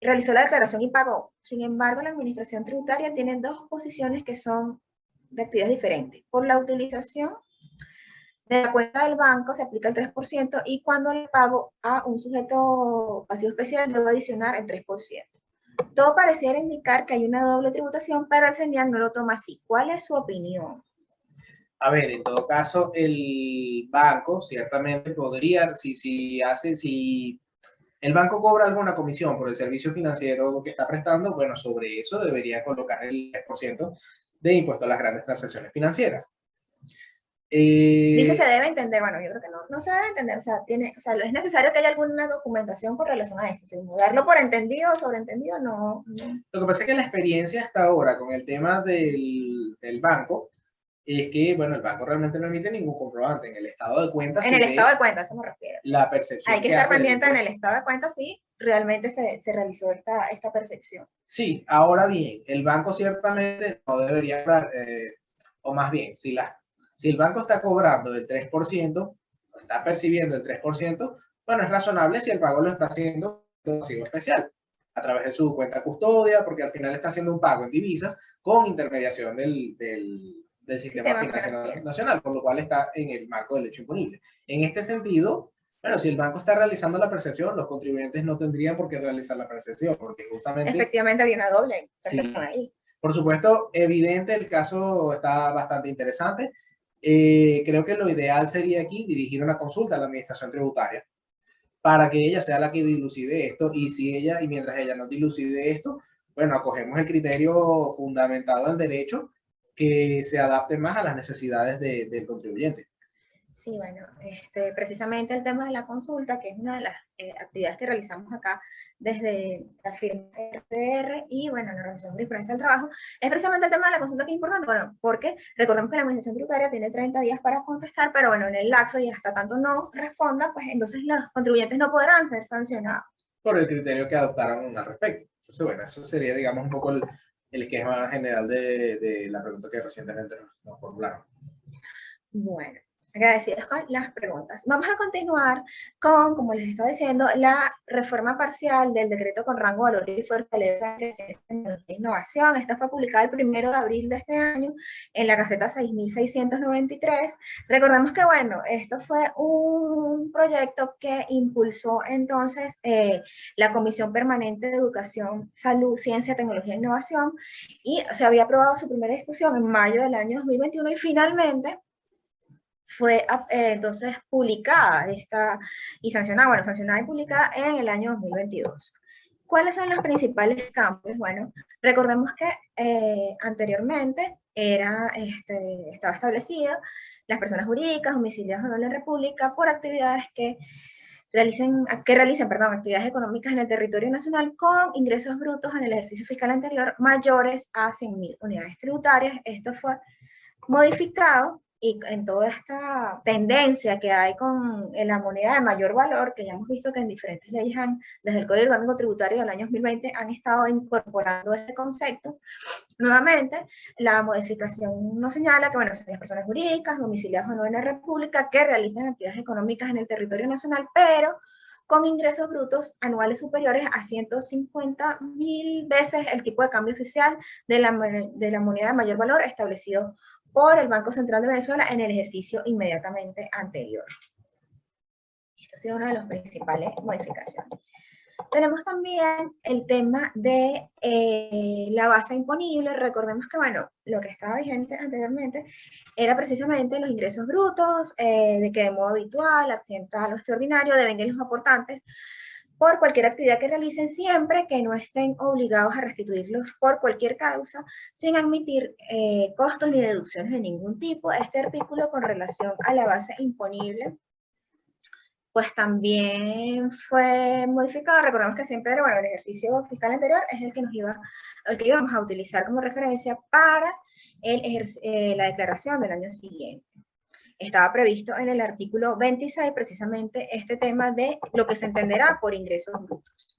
la declaración y pagó? Sin embargo, la administración tributaria tiene dos posiciones que son de actividades diferentes. Por la utilización de la cuenta del banco se aplica el 3% y cuando le pago a un sujeto pasivo especial debo adicionar el 3%. Todo pareciera indicar que hay una doble tributación, pero el CENIAC no lo toma así. ¿Cuál es su opinión? A ver, en todo caso, el banco ciertamente podría, si el banco cobra alguna comisión por el servicio financiero que está prestando, bueno, sobre eso debería colocar el 3% de impuesto a las grandes transacciones financieras. Dice se debe entender, bueno, yo creo que no se debe entender, o sea, es necesario que haya alguna documentación con relación a esto, sin darlo por entendido o sobreentendido, no. Lo que pasa es que la experiencia hasta ahora con el tema del banco es que, bueno, el banco realmente no emite ningún comprobante. En el estado de cuentas. En el estado de cuentas, eso me refiero. La percepción. Hay que estar pendiente en el estado de cuentas si realmente se realizó esta percepción. Sí, ahora bien, el banco ciertamente no debería dar, o más bien, si el banco está cobrando el 3%, o está percibiendo el 3%, bueno, es razonable si el pago lo está haciendo pasivo especial, a través de su cuenta custodia, porque al final está haciendo un pago en divisas con intermediación del sistema financiero nacional, con lo cual está en el marco del hecho imponible. En este sentido, bueno, si el banco está realizando la percepción, los contribuyentes no tendrían por qué realizar la percepción, porque justamente... Efectivamente habría una doble percepción ahí. Por supuesto, evidente, el caso está bastante interesante. Creo que lo ideal sería aquí dirigir una consulta a la administración tributaria para que ella sea la que dilucide esto, y mientras ella nos dilucide esto, bueno, acogemos el criterio fundamentado en derecho que se adapte más a las necesidades del contribuyente. Sí, bueno, precisamente el tema de la consulta, que es una de las actividades que realizamos acá desde la firma RTR y, bueno, la Organización de Diferencia del Trabajo, es precisamente el tema de la consulta que es importante, bueno, porque recordemos que la Administración Tributaria tiene 30 días para contestar, pero bueno, en el lapso y hasta tanto no responda, pues entonces los contribuyentes no podrán ser sancionados. Por el criterio que adoptaron al respecto. Entonces, bueno, eso sería, digamos, un poco el esquema general de la pregunta que recientemente nos formularon. Bueno, agradecidas con las preguntas. Vamos a continuar con, como les estaba diciendo, la reforma parcial del decreto con rango, valor y fuerza de ley de ciencia, tecnología e innovación. Esta fue publicada el 1 de abril de este año en la Gaceta 6693. Recordemos que, bueno, esto fue un proyecto que impulsó entonces la Comisión Permanente de Educación, Salud, Ciencia, Tecnología e Innovación, y se había aprobado su primera discusión en mayo del año 2021 y finalmente fue entonces publicada y sancionada, sancionada y publicada en el año 2022. ¿Cuáles son los principales cambios? Bueno, recordemos que anteriormente estaba establecida las personas jurídicas domiciliadas en la República por actividades que realicen actividades económicas en el territorio nacional con ingresos brutos en el ejercicio fiscal anterior mayores a 100.000 unidades tributarias. Esto fue modificado y en toda esta tendencia que hay con la moneda de mayor valor, que ya hemos visto que en diferentes leyes desde el Código Orgánico Tributario del año 2020 han estado incorporando este concepto, nuevamente, la modificación nos señala que, bueno, son las personas jurídicas, domiciliadas o no en la República, que realizan actividades económicas en el territorio nacional, pero con ingresos brutos anuales superiores a 150.000 veces el tipo de cambio oficial de la moneda de mayor valor establecido por el Banco Central de Venezuela en el ejercicio inmediatamente anterior. Esta ha sido una de las principales modificaciones. Tenemos también el tema de la base imponible. Recordemos que, bueno, lo que estaba vigente anteriormente era precisamente los ingresos brutos, de que de modo habitual, accidental o extraordinario deben los aportantes por cualquier actividad que realicen, siempre que no estén obligados a restituirlos por cualquier causa, sin admitir costos ni deducciones de ningún tipo. Este artículo con relación a la base imponible pues también fue modificado. Recordemos que siempre era, bueno, el ejercicio fiscal anterior es el que íbamos a utilizar como referencia para la declaración del año siguiente. Estaba previsto en el artículo 26 precisamente este tema de lo que se entenderá por ingresos brutos.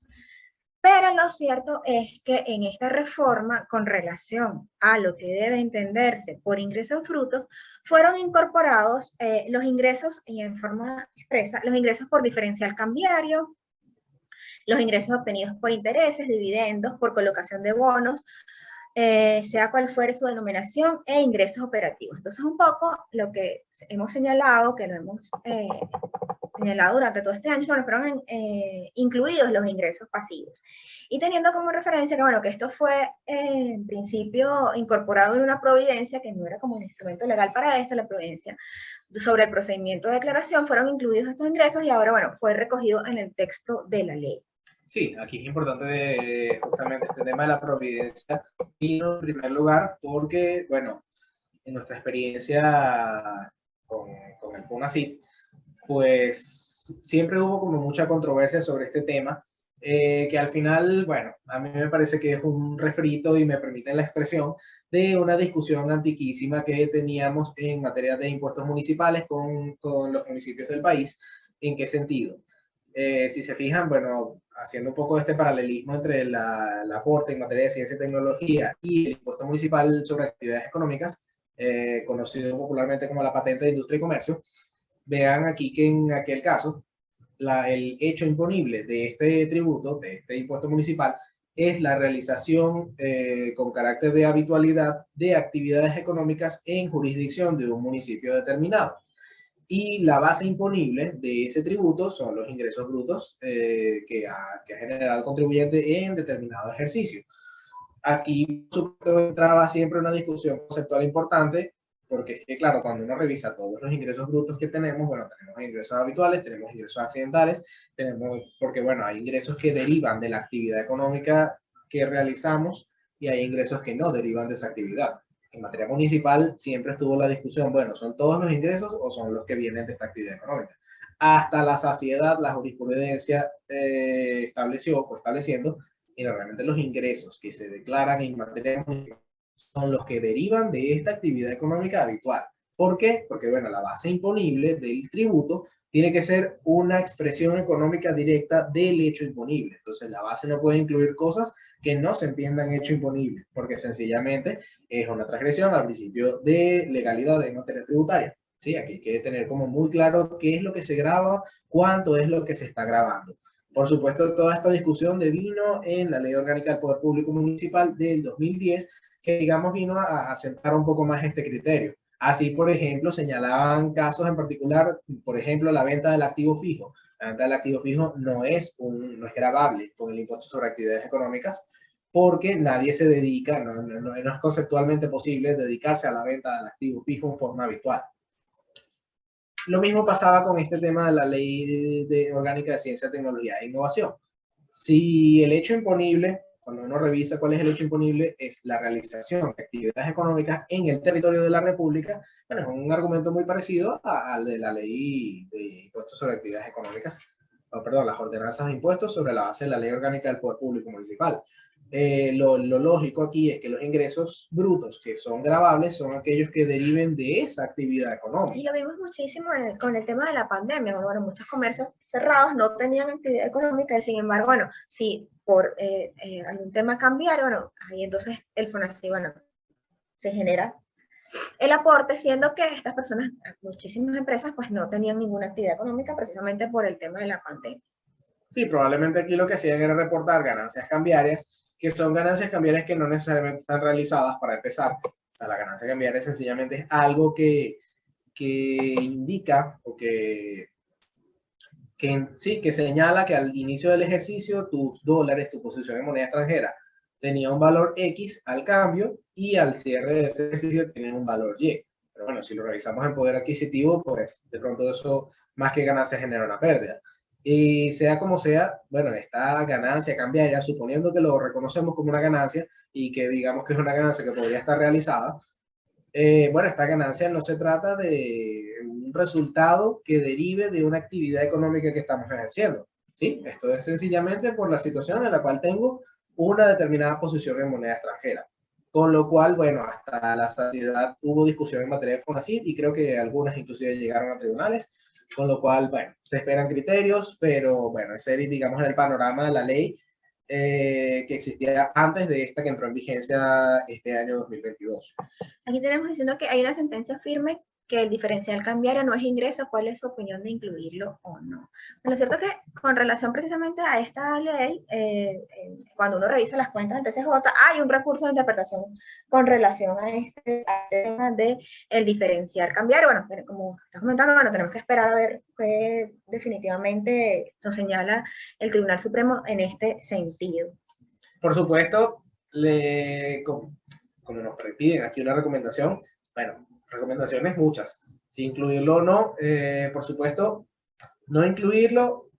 Pero lo cierto es que en esta reforma, con relación a lo que debe entenderse por ingresos brutos, fueron incorporados los ingresos, y en forma expresa, los ingresos por diferencial cambiario, los ingresos obtenidos por intereses, dividendos, por colocación de bonos, sea cual fuere su denominación, e ingresos operativos. Entonces, un poco lo que hemos señalado, que lo hemos señalado durante todo este año, bueno, fueron incluidos los ingresos pasivos. Y teniendo como referencia que, bueno, que esto fue en principio incorporado en una providencia, que no era como un instrumento legal para esto, la providencia sobre el procedimiento de declaración, fueron incluidos estos ingresos y ahora, bueno, fue recogido en el texto de la ley. Sí, aquí es importante justamente este tema de la providencia vino en primer lugar porque, bueno, en nuestra experiencia con el FUNACYT, pues siempre hubo como mucha controversia sobre este tema, que al final, bueno, a mí me parece que es un refrito, y me permiten la expresión, de una discusión antiquísima que teníamos en materia de impuestos municipales con los municipios del país. ¿En qué sentido? Si se fijan, bueno, haciendo un poco este paralelismo entre el aporte en materia de ciencia y tecnología y el impuesto municipal sobre actividades económicas, conocido popularmente como la patente de industria y comercio, vean aquí que en aquel caso, el hecho imponible de este tributo, de este impuesto municipal, es la realización con carácter de habitualidad de actividades económicas en jurisdicción de un municipio determinado. Y la base imponible de ese tributo son los ingresos brutos que ha generado el contribuyente en determinado ejercicio. Aquí, por supuesto, entraba siempre una discusión conceptual importante, porque es que, claro, cuando uno revisa todos los ingresos brutos que tenemos, bueno, tenemos ingresos habituales, tenemos ingresos accidentales, porque, bueno, hay ingresos que derivan de la actividad económica que realizamos y hay ingresos que no derivan de esa actividad. En materia municipal siempre estuvo la discusión, bueno, ¿son todos los ingresos o son los que vienen de esta actividad económica? Hasta la saciedad, la jurisprudencia fue estableciendo, y realmente los ingresos que se declaran en materia municipal son los que derivan de esta actividad económica habitual. ¿Por qué? Porque, bueno, la base imponible del tributo tiene que ser una expresión económica directa del hecho imponible. Entonces, la base no puede incluir cosas que no se entiendan hecho imponible, porque sencillamente es una transgresión al principio de legalidad en materia tributaria. Sí, aquí hay que tener como muy claro qué es lo que se graba, cuánto es lo que se está grabando. Por supuesto, toda esta discusión devino en la Ley Orgánica del Poder Público Municipal del 2010, que, digamos, vino a sentar un poco más este criterio. Así, por ejemplo, señalaban casos en particular, por ejemplo, la venta del activo fijo. La venta del activo fijo no es gravable con el impuesto sobre actividades económicas, porque nadie se dedica, no es conceptualmente posible dedicarse a la venta del activo fijo en forma habitual. Lo mismo pasaba con este tema de la Ley Orgánica de Ciencia, Tecnología e Innovación. Si el hecho imponible, cuando uno revisa cuál es el hecho imponible, es la realización de actividades económicas en el territorio de la República, bueno, es un argumento muy parecido al de la Ley de Impuestos sobre Actividades Económicas, las ordenanzas de impuestos sobre la base de la Ley Orgánica del Poder Público Municipal. lo lógico aquí es que los ingresos brutos que son gravables son aquellos que deriven de esa actividad Y económica. lo vimos muchísimo con el tema de la pandemia. Bueno, muchos comercios cerrados no tenían actividad económica, y sin embargo, bueno, si por algún tema cambiario, bueno, ahí entonces el FONACYT, bueno, se genera el aporte, siendo que estas personas, muchísimas empresas, pues no tenían ninguna actividad económica precisamente por el tema de la pandemia. Sí, probablemente aquí lo que hacían era reportar ganancias cambiarias, que son ganancias cambiarias que no necesariamente están realizadas para empezar. O sea, la ganancia cambiaria sencillamente es algo que indica o sí, que señala que al inicio del ejercicio tus dólares, tu posición en moneda extranjera, tenía un valor X al cambio y al cierre de ese ejercicio tienen un valor Y. Pero bueno, si lo revisamos en poder adquisitivo, pues de pronto eso más que ganancia genera una pérdida. Y sea como sea, bueno, esta ganancia cambiaria, suponiendo que lo reconocemos como una ganancia y que digamos que es una ganancia que podría estar realizada, bueno, esta ganancia no se trata de un resultado que derive de una actividad económica que estamos ejerciendo. ¿Sí? Esto es sencillamente por la situación en la cual tengo una determinada posición en moneda extranjera. Con lo cual, bueno, hasta la saciedad hubo discusión en materia de FONACYT y creo que algunas inclusive llegaron a tribunales. Con lo cual, bueno, se esperan criterios, pero bueno, ese digamos en el panorama de la ley que existía antes de esta que entró en vigencia este año 2022. Aquí tenemos diciendo que hay una sentencia firme que el diferencial cambiario no es ingreso. ¿Cuál es su opinión de incluirlo o no? Lo cierto es que con relación precisamente a esta ley, cuando uno revisa las cuentas del TCJ, hay un recurso de interpretación con relación a este tema de el diferencial cambiario. Bueno, como estás comentando, bueno, tenemos que esperar a ver qué definitivamente nos señala el Tribunal Supremo en este sentido. Por supuesto, como nos piden aquí una recomendación, bueno, recomendaciones muchas. Si incluirlo o no, por supuesto, no incluirlo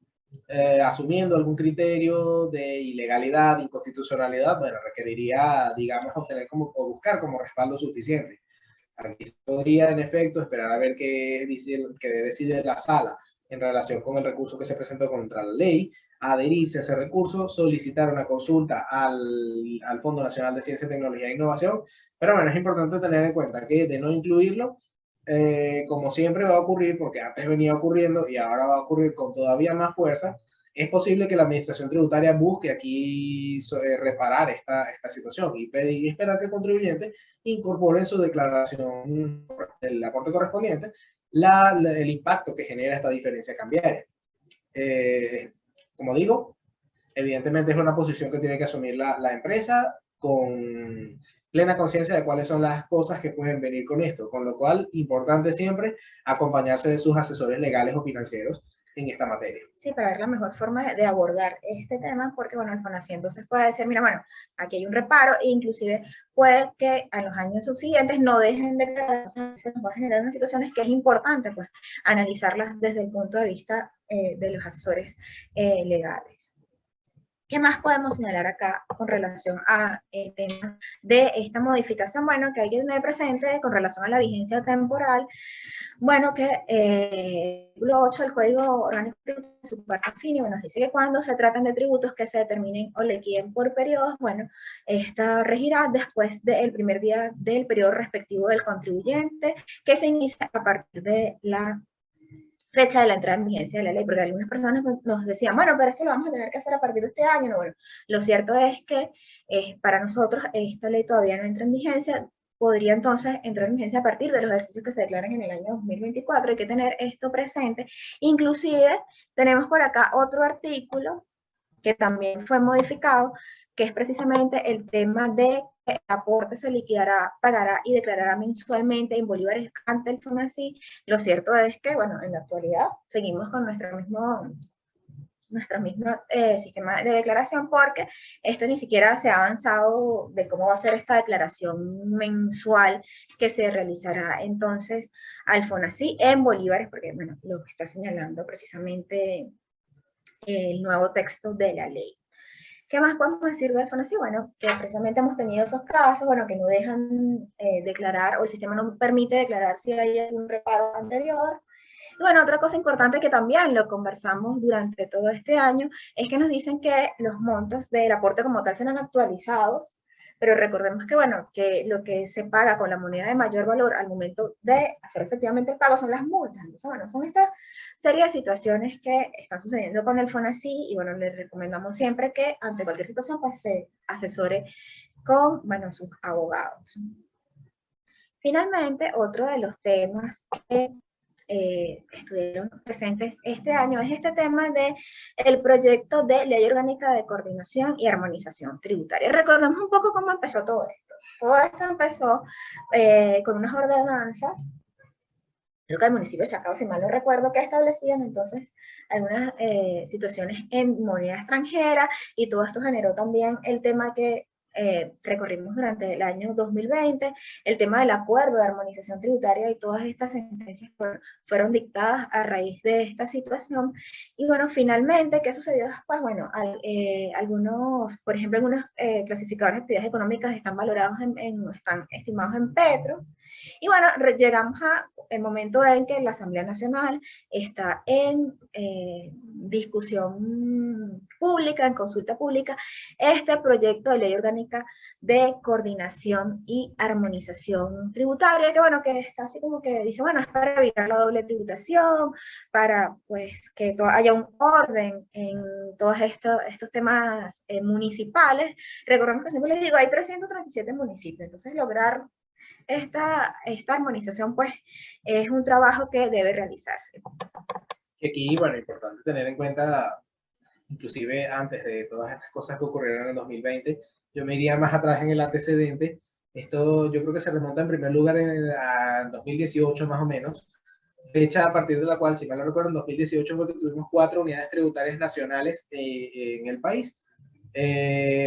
asumiendo algún criterio de ilegalidad, inconstitucionalidad, bueno, requeriría, digamos, obtener o buscar como respaldo suficiente. Aquí se podría, en efecto, esperar a ver qué decide la sala en relación con el recurso que se presentó contra la ley, adherirse a ese recurso, solicitar una consulta al Fondo Nacional de Ciencia, Tecnología e Innovación. Pero bueno, es importante tener en cuenta que de no incluirlo, como siempre va a ocurrir, porque antes venía ocurriendo y ahora va a ocurrir con todavía más fuerza, es posible que la administración tributaria busque aquí reparar esta situación y pedir y esperar que el contribuyente incorpore en su declaración del aporte correspondiente el impacto que genera esta diferencia cambiaria. Como digo, evidentemente es una posición que tiene que asumir la empresa con plena conciencia de cuáles son las cosas que pueden venir con esto, con lo cual, importante siempre acompañarse de sus asesores legales o financieros en esta materia. Sí, para ver la mejor forma de abordar este tema, porque bueno, el FONACYT entonces puede decir, mira, bueno, aquí hay un reparo, e inclusive puede que a los años subsiguientes no dejen de declarar, o sea, se nos va a generar unas situaciones que es importante pues analizarlas desde el punto de vista de los asesores legales. ¿Qué más podemos señalar acá con relación al tema de esta modificación? Bueno, que hay que tener presente con relación a la vigencia temporal. Bueno, que el artículo 8 del Código Orgánico de su parte fin, nos dice que cuando se tratan de tributos que se determinen o liquiden por periodos, bueno, esta regirá después del primer día del periodo respectivo del contribuyente, que se inicia a partir de la fecha de la entrada en vigencia de la ley, porque algunas personas nos decían, bueno, pero esto lo vamos a tener que hacer a partir de este año. No, bueno, lo cierto es que para nosotros esta ley todavía no entra en vigencia, podría entonces entrar en vigencia a partir de los ejercicios que se declaran en el año 2024, hay que tener esto presente. Inclusive tenemos por acá otro artículo que también fue modificado, que es precisamente el tema de que el aporte se liquidará, pagará y declarará mensualmente en bolívares ante el FONACYT. Lo cierto es que, bueno, en la actualidad seguimos con nuestro mismo sistema de declaración, porque esto ni siquiera se ha avanzado de cómo va a ser esta declaración mensual que se realizará entonces al FONACYT en bolívares, porque bueno, lo que está señalando precisamente el nuevo texto de la ley. ¿Qué más podemos decir del FONACYT? Bueno, que precisamente hemos tenido esos casos, bueno, que no dejan declarar, o el sistema no permite declarar si hay algún reparo anterior. Y bueno, otra cosa importante que también lo conversamos durante todo este año es que nos dicen que los montos del aporte como tal serán actualizados, pero recordemos que, bueno, que lo que se paga con la moneda de mayor valor al momento de hacer efectivamente el pago son las multas. Entonces, bueno, son estas serie de situaciones que están sucediendo con el FONACYT y, bueno, les recomendamos siempre que ante cualquier situación, pues se asesore con, bueno, sus abogados. Finalmente, otro de los temas que estuvieron presentes este año es este tema de el proyecto de Ley Orgánica de Coordinación y Armonización Tributaria. Recordemos un poco cómo empezó todo esto. Todo esto empezó con unas ordenanzas, creo que el municipio de Chacao, si mal no recuerdo, que establecían entonces algunas situaciones en moneda extranjera, y todo esto generó también el tema que recorrimos durante el año 2020, el tema del acuerdo de armonización tributaria, y todas estas sentencias fueron dictadas a raíz de esta situación. Y bueno, finalmente, ¿qué sucedió después? Bueno, algunos, por ejemplo, algunos clasificadores de actividades económicas están valorados están estimados en petro. Y bueno, llegamos al momento en que la Asamblea Nacional está en discusión pública, en consulta pública, este proyecto de ley orgánica de coordinación y armonización tributaria, que bueno, que está así como que dice, bueno, es para evitar la doble tributación, para pues que haya un orden en todos estos temas municipales. Recordemos que siempre les digo, hay 337 municipios, entonces lograr esta armonización, pues, es un trabajo que debe realizarse. Y aquí, bueno, importante tener en cuenta, inclusive antes de todas estas cosas que ocurrieron en el 2020, yo me iría más atrás en el antecedente. Esto yo creo que se remonta en primer lugar a 2018 más o menos, fecha a partir de la cual, si mal no recuerdo, en 2018 fue que tuvimos 4 unidades tributarias nacionales en el país.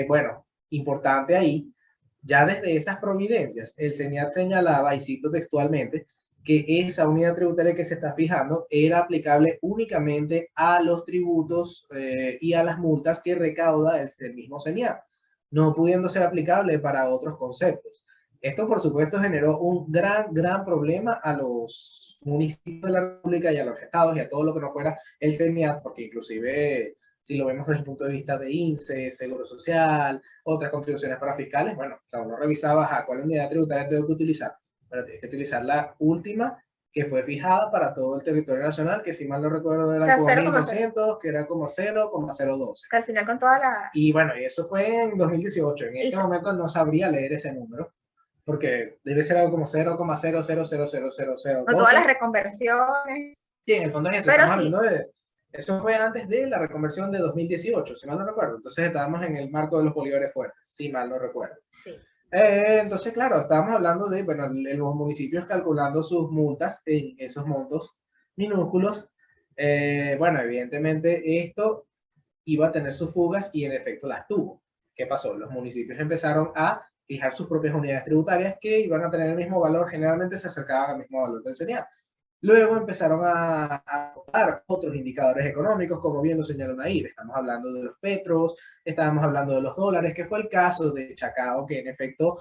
Bueno, importante ahí, ya desde esas providencias, el SENIAT señalaba, y cito textualmente, que esa unidad tributaria que se está fijando era aplicable únicamente a los tributos y a las multas que recauda el mismo SENIAT, no pudiendo ser aplicable para otros conceptos. Esto, por supuesto, generó un gran problema a los municipios de la República y a los estados y a todo lo que no fuera el SENIAT, porque inclusive, si lo vemos desde el punto de vista de INSEE, Seguro Social, otras contribuciones para fiscales, bueno, o sea, uno revisaba a cuál unidad tributaria tengo que utilizar. Pero tienes que utilizar la última que fue fijada para todo el territorio nacional, que si mal no recuerdo era como 1200, que era como 0,012. Que al final con toda la... Y bueno, y eso fue en 2018. En este momento no sabría leer ese número, porque debe ser algo como 0,0000000. Con todas las reconversiones. Sí, en el fondo es eso. Pero Estamos sí. hablando de... Eso fue antes de la reconversión de 2018, si mal no recuerdo. Entonces estábamos en el marco de los bolívares fuertes, si mal no recuerdo. Sí. Entonces, claro, estábamos hablando de, bueno, los municipios calculando sus multas en esos montos minúsculos. Bueno, evidentemente esto iba a tener sus fugas y en efecto las tuvo. ¿Qué pasó? Los municipios empezaron a fijar sus propias unidades tributarias que iban a tener el mismo valor, generalmente se acercaban al mismo valor del SENIAT. Luego empezaron a adoptar otros indicadores económicos, como bien lo señaló Nair. Estamos hablando de los petros, estábamos hablando de los dólares, que fue el caso de Chacao, que en efecto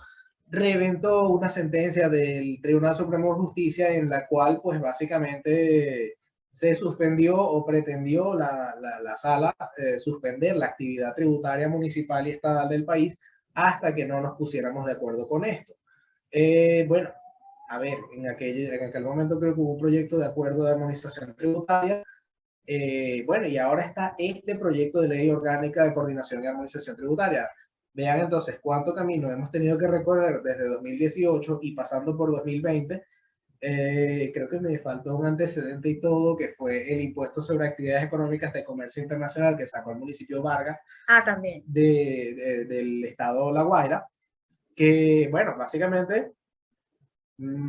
reventó una sentencia del Tribunal Supremo de Justicia en la cual, pues básicamente se suspendió o pretendió la sala suspender la actividad tributaria municipal y estatal del país hasta que no nos pusiéramos de acuerdo con esto. Bueno, a ver, en aquel momento creo que hubo un proyecto de acuerdo de armonización tributaria. Bueno, y ahora está este proyecto de ley orgánica de coordinación y armonización tributaria. Vean entonces cuánto camino hemos tenido que recorrer desde 2018 y pasando por 2020. Creo que me faltó un antecedente y todo, que fue el impuesto sobre actividades económicas de comercio internacional que sacó el municipio Vargas. También. Del estado La Guaira, que, bueno, básicamente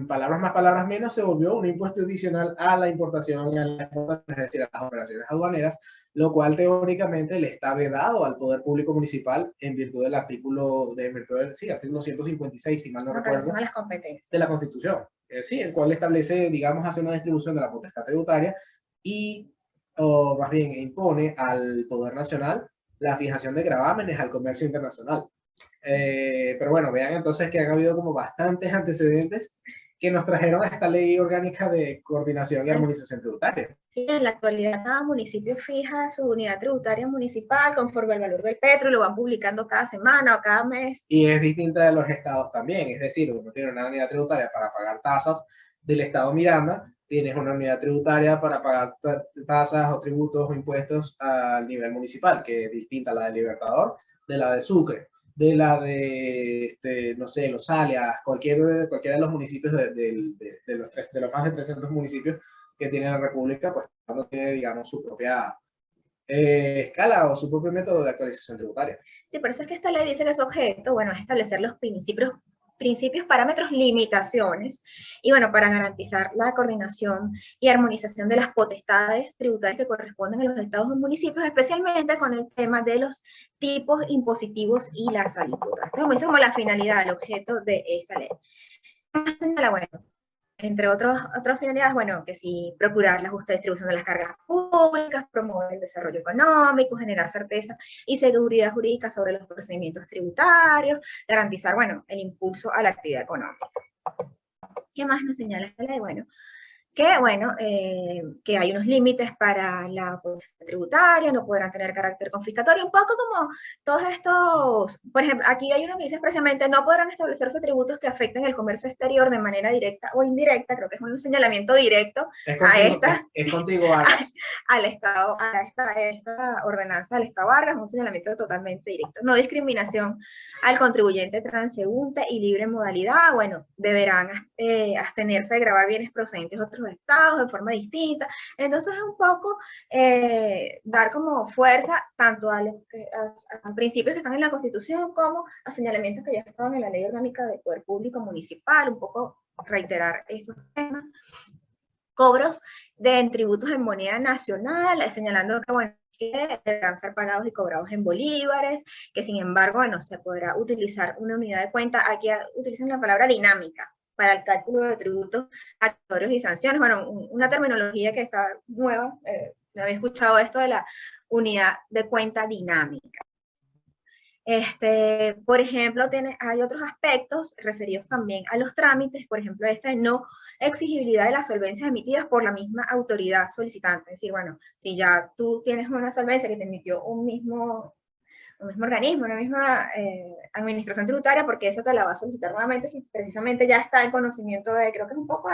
palabras más, palabras menos, se volvió un impuesto adicional a la importación y a la exportación, es decir, a las operaciones aduaneras, lo cual teóricamente le está vedado al Poder Público Municipal en virtud del artículo 156, si mal no recuerdo, las competencias de la Constitución. Sí, el cual establece, digamos, hace una distribución de la potestad tributaria y, o más bien, impone al Poder Nacional la fijación de gravámenes al comercio internacional. Pero bueno, vean entonces que han habido como bastantes antecedentes que nos trajeron a esta ley orgánica de coordinación y armonización tributaria. Sí, en la actualidad cada municipio fija su unidad tributaria municipal conforme al valor del petro y lo van publicando cada semana o cada mes. Y es distinta de los estados también, es decir, uno tiene una unidad tributaria para pagar tasas del estado Miranda, tienes una unidad tributaria para pagar tasas o tributos o impuestos al nivel municipal, que es distinta a la de Libertador, de la de Sucre, de la de, no sé, Los Alias, cualquiera de los municipios de los más de 300 municipios que tiene la República, pues uno tiene, digamos, su propia escala o su propio método de actualización tributaria. Sí, por eso es que esta ley dice que su objeto, bueno, es establecer los principios, parámetros, limitaciones, y bueno, para garantizar la coordinación y armonización de las potestades tributarias que corresponden a los estados y municipios, especialmente con el tema de los tipos impositivos y las alícuotas. Esto es como la finalidad, el objeto de esta ley. Bueno, entre otras finalidades, bueno, que sí, procurar la justa distribución de las cargas públicas, promover el desarrollo económico, generar certeza y seguridad jurídica sobre los procedimientos tributarios, garantizar, bueno, el impulso a la actividad económica. ¿Qué más nos señala esta ley? Bueno, que hay unos límites para la potestad tributaria, no podrán tener carácter confiscatorio, un poco como todos estos, por ejemplo, aquí hay uno que dice expresamente, no podrán establecerse tributos que afecten el comercio exterior de manera directa o indirecta, creo que es un señalamiento directo Es contigo, Vargas. al Estado, a esta ordenanza del Estado Vargas, un señalamiento totalmente directo. No discriminación al contribuyente transeúnte y libre modalidad, bueno, deberán abstenerse de gravar bienes procedentes de otros estados de forma distinta. Entonces es un poco dar como fuerza tanto a los principios que están en la Constitución como a señalamientos que ya estaban en la Ley Orgánica del Poder Público Municipal, un poco reiterar estos temas. Cobros de tributos en moneda nacional, señalando que, bueno, que deberán ser pagados y cobrados en bolívares, que sin embargo, bueno, se podrá utilizar una unidad de cuenta, aquí utilizan la palabra dinámica, para el cálculo de tributos actorios y sanciones, bueno, una terminología que está nueva, no había escuchado esto de la unidad de cuenta dinámica. Por ejemplo, hay otros aspectos referidos también a los trámites, por ejemplo, no exigibilidad de las solvencias emitidas por la misma autoridad solicitante. Es decir, bueno, si ya tú tienes una solvencia que te emitió un mismo organismo, una misma administración tributaria, porque eso te la va a solicitar nuevamente si precisamente ya está en conocimiento de, creo que es un poco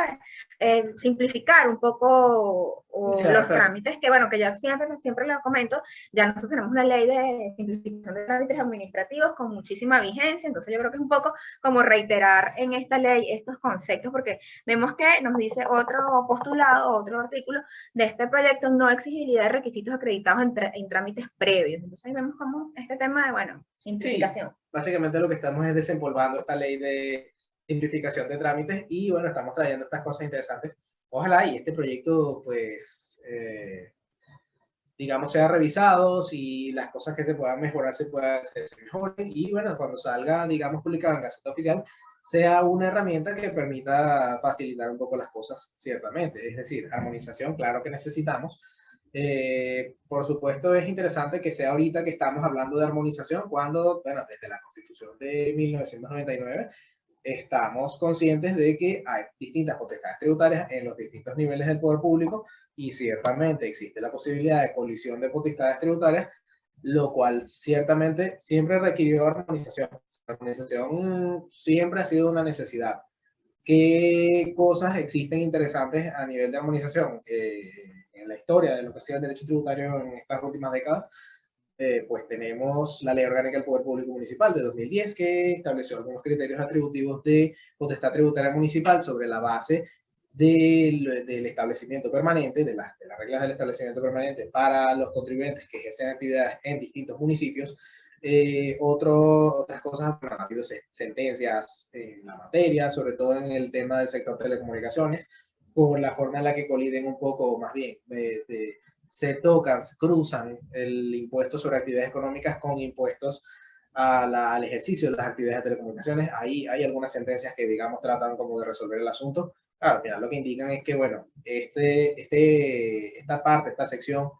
de simplificar un poco los trámites, que bueno, que ya siempre lo comento, ya nosotros tenemos una ley de simplificación de trámites administrativos con muchísima vigencia, entonces yo creo que es un poco como reiterar en esta ley estos conceptos, porque vemos que nos dice otro postulado, otro artículo de este proyecto, no exigibilidad de requisitos acreditados en trámites previos. Entonces ahí vemos como este tema de, bueno, simplificación. Sí, básicamente lo que estamos es desempolvando esta ley de simplificación de trámites y bueno, estamos trayendo estas cosas interesantes. Ojalá y este proyecto, pues, digamos, sea revisado, si las cosas que se puedan mejorar se mejoren y bueno, cuando salga, digamos, publicado en Gaceta Oficial, sea una herramienta que permita facilitar un poco las cosas, ciertamente. Es decir, armonización, claro que necesitamos. Por supuesto, es interesante que sea ahorita que estamos hablando de armonización, cuando, bueno, desde la Constitución de 1999, estamos conscientes de que hay distintas potestades tributarias en los distintos niveles del poder público y ciertamente existe la posibilidad de colisión de potestades tributarias, lo cual ciertamente siempre requirió armonización. La armonización siempre ha sido una necesidad. ¿Qué cosas existen interesantes a nivel de armonización? En la historia de lo que ha sido el derecho tributario en estas últimas décadas, pues tenemos la Ley Orgánica del Poder Público Municipal de 2010 que estableció algunos criterios atributivos de potestad tributaria municipal sobre la base del establecimiento permanente, de las reglas del establecimiento permanente para los contribuyentes que ejercen actividades en distintos municipios. Otras cosas, bueno, ha habido sentencias en la materia, sobre todo en el tema del sector telecomunicaciones, por la forma en la que coliden un poco, más bien, se cruzan el impuesto sobre actividades económicas con impuestos al ejercicio de las actividades de telecomunicaciones. Ahí hay algunas sentencias que, digamos, tratan como de resolver el asunto. Claro, al final lo que indican es que, bueno, esta sección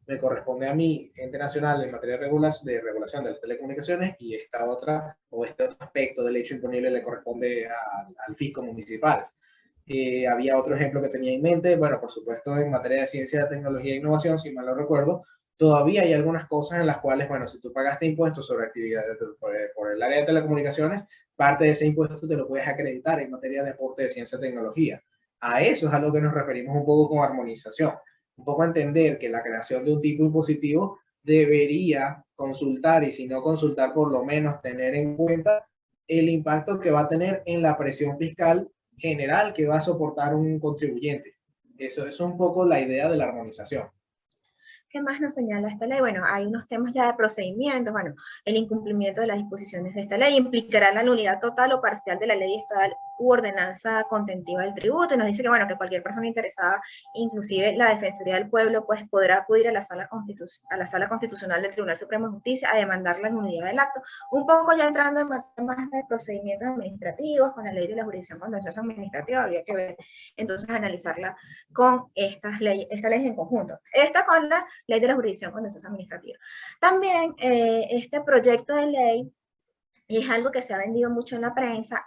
me corresponde a mí, ente nacional, en materia de regulación de las telecomunicaciones, y este otro aspecto del hecho imponible le corresponde al fisco municipal. Había otro ejemplo que tenía en mente, bueno, por supuesto, en materia de ciencia, tecnología e innovación, si mal no recuerdo, todavía hay algunas cosas en las cuales, bueno, si tú pagaste impuestos sobre actividades por el área de telecomunicaciones, parte de ese impuesto te lo puedes acreditar en materia de aporte de ciencia y tecnología. A eso es a lo que nos referimos un poco con armonización. Un poco entender que la creación de un tipo impositivo debería consultar, y si no consultar, por lo menos tener en cuenta el impacto que va a tener en la presión fiscal general que va a soportar un contribuyente. Eso es un poco la idea de la armonización. ¿Qué más nos señala esta ley? Bueno, hay unos temas ya de procedimientos. Bueno, el incumplimiento de las disposiciones de esta ley implicará la nulidad total o parcial de la ley estatal u ordenanza contentiva del tributo. Y nos dice que, bueno, que cualquier persona interesada, inclusive la Defensoría del Pueblo, pues podrá acudir a la sala constitucional del Tribunal Supremo de Justicia a demandar la nulidad del acto. Un poco ya entrando en temas de procedimientos administrativos, con la ley de la jurisdicción contenciosa administrativa, habría que ver, entonces, analizarla con estas leyes en conjunto. Esta con la ley de la jurisdicción contenciosa administrativa. También este proyecto de ley, y es algo que se ha vendido mucho en la prensa,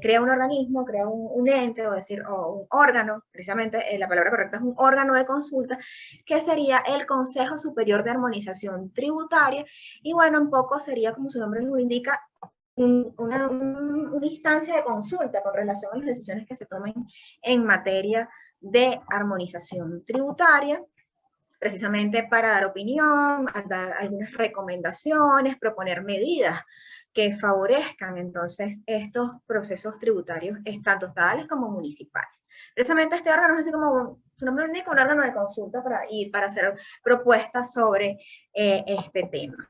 crea un organismo, crea un ente, o un órgano, precisamente la palabra correcta es un órgano de consulta, que sería el Consejo Superior de Armonización Tributaria, y bueno, un poco sería, como su nombre lo indica, una instancia de consulta con relación a las decisiones que se tomen en materia de armonización tributaria, precisamente para dar opinión, dar algunas recomendaciones, proponer medidas que favorezcan entonces estos procesos tributarios, tanto estatales como municipales. Precisamente este órgano es así como su nombre indica, un órgano de consulta para hacer propuestas sobre este tema.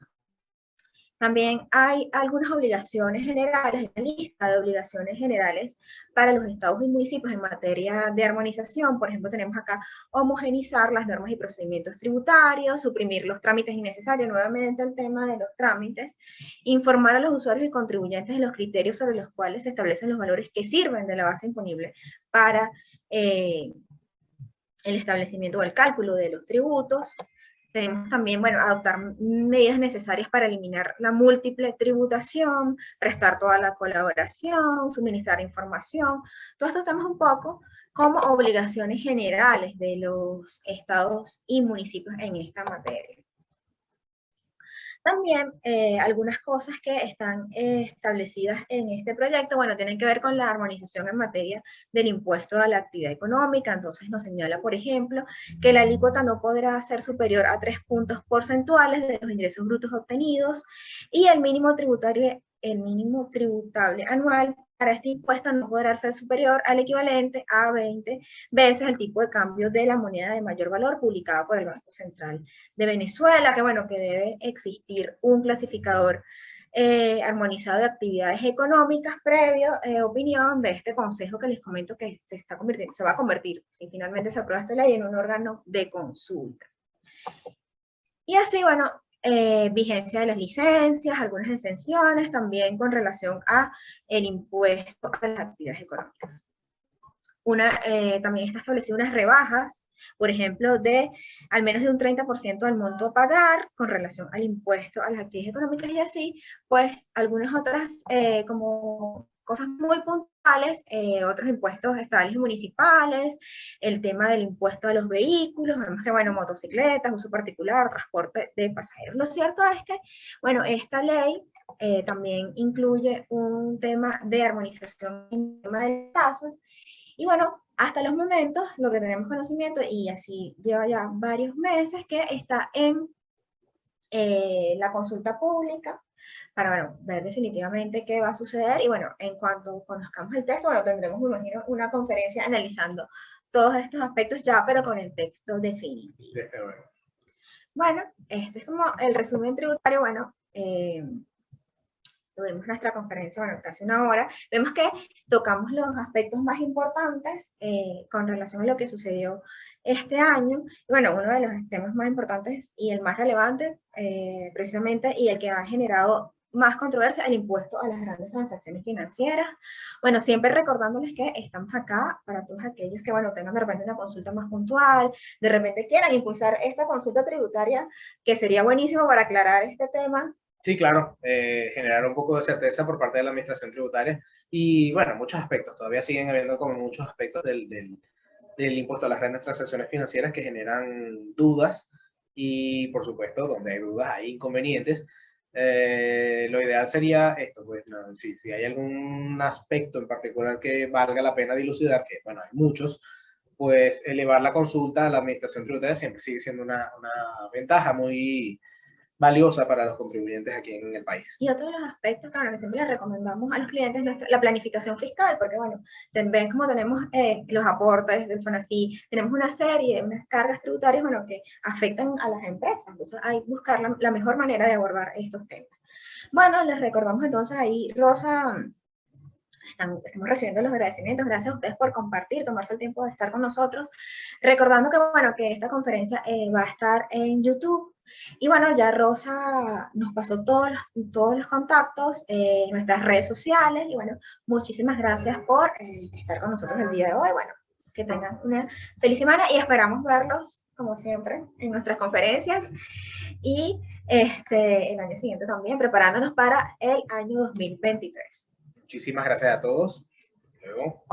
También hay algunas obligaciones generales, una lista de obligaciones generales para los estados y municipios en materia de armonización. Por ejemplo, tenemos acá homogenizar las normas y procedimientos tributarios, suprimir los trámites innecesarios, nuevamente el tema de los trámites, informar a los usuarios y contribuyentes de los criterios sobre los cuales se establecen los valores que sirven de la base imponible para el establecimiento o el cálculo de los tributos. Tenemos también, bueno, adoptar medidas necesarias para eliminar la múltiple tributación, prestar toda la colaboración, suministrar información. Todo esto estamos un poco como obligaciones generales de los estados y municipios en esta materia. También algunas cosas que están establecidas en este proyecto, bueno, tienen que ver con la armonización en materia del impuesto a la actividad económica. Entonces nos señala, por ejemplo, que la alícuota no podrá ser superior a 3 puntos porcentuales de los ingresos brutos obtenidos, y el mínimo tributable anual para este impuesto no podrá ser superior al equivalente a 20 veces el tipo de cambio de la moneda de mayor valor publicada por el Banco Central de Venezuela, que bueno, que debe existir un clasificador armonizado de actividades económicas previo opinión de este consejo que les comento que se va a convertir, si finalmente se aprueba esta ley, en un órgano de consulta. Y así, bueno, vigencia de las licencias, algunas exenciones también con relación a el impuesto a las actividades económicas. También está establecido unas rebajas, por ejemplo, de al menos de un 30% del monto a pagar con relación al impuesto a las actividades económicas, y así, pues, algunas otras como cosas muy puntuales, otros impuestos estatales y municipales, el tema del impuesto a los vehículos, vemos que, bueno, motocicletas, uso particular, transporte de pasajeros. Lo cierto es que, bueno, esta ley también incluye un tema de armonización en el tema de tasas, y bueno, hasta los momentos, lo que tenemos conocimiento, y así lleva ya varios meses, que está en la consulta pública, para, bueno, ver definitivamente qué va a suceder. Y bueno, en cuanto conozcamos el texto, bueno, tendremos, me imagino, una conferencia analizando todos estos aspectos ya, pero con el texto definitivo. Bueno, este es como el resumen tributario. Bueno, tuvimos nuestra conferencia, bueno, casi una hora. Vemos que tocamos los aspectos más importantes con relación a lo que sucedió este año. Y bueno, uno de los temas más importantes y el más relevante, precisamente, y el que ha generado más controversia, el impuesto a las grandes transacciones financieras. Bueno, siempre recordándoles que estamos acá para todos aquellos que, bueno, tengan de repente una consulta más puntual, de repente quieran impulsar esta consulta tributaria, que sería buenísimo para aclarar este tema. Sí, claro, generar un poco de certeza por parte de la administración tributaria. Y bueno, muchos aspectos, todavía siguen habiendo como muchos aspectos del impuesto a las grandes transacciones financieras que generan dudas y por supuesto, donde hay dudas hay inconvenientes. Lo ideal sería esto, pues no, si hay algún aspecto en particular que valga la pena dilucidar, que bueno, hay muchos, pues elevar la consulta a la administración tributaria siempre sigue siendo una ventaja muy valiosa para los contribuyentes aquí en el país. Y otro de los aspectos, claro, que siempre le recomendamos a los clientes es la planificación fiscal, porque bueno, ven como tenemos los aportes del FONACYT, tenemos una serie de unas cargas tributarias, bueno, que afectan a las empresas, entonces hay que buscar la mejor manera de abordar estos temas. Bueno, les recordamos entonces ahí, Rosa, estamos recibiendo los agradecimientos, gracias a ustedes por compartir, tomarse el tiempo de estar con nosotros, recordando que bueno, que esta conferencia va a estar en YouTube. Y bueno, ya Rosa nos pasó todos los contactos, nuestras redes sociales, y bueno, muchísimas gracias por estar con nosotros el día de hoy. Bueno, que tengan una feliz semana y esperamos verlos, como siempre, en nuestras conferencias y el año siguiente también, preparándonos para el año 2023. Muchísimas gracias a todos. Hasta luego.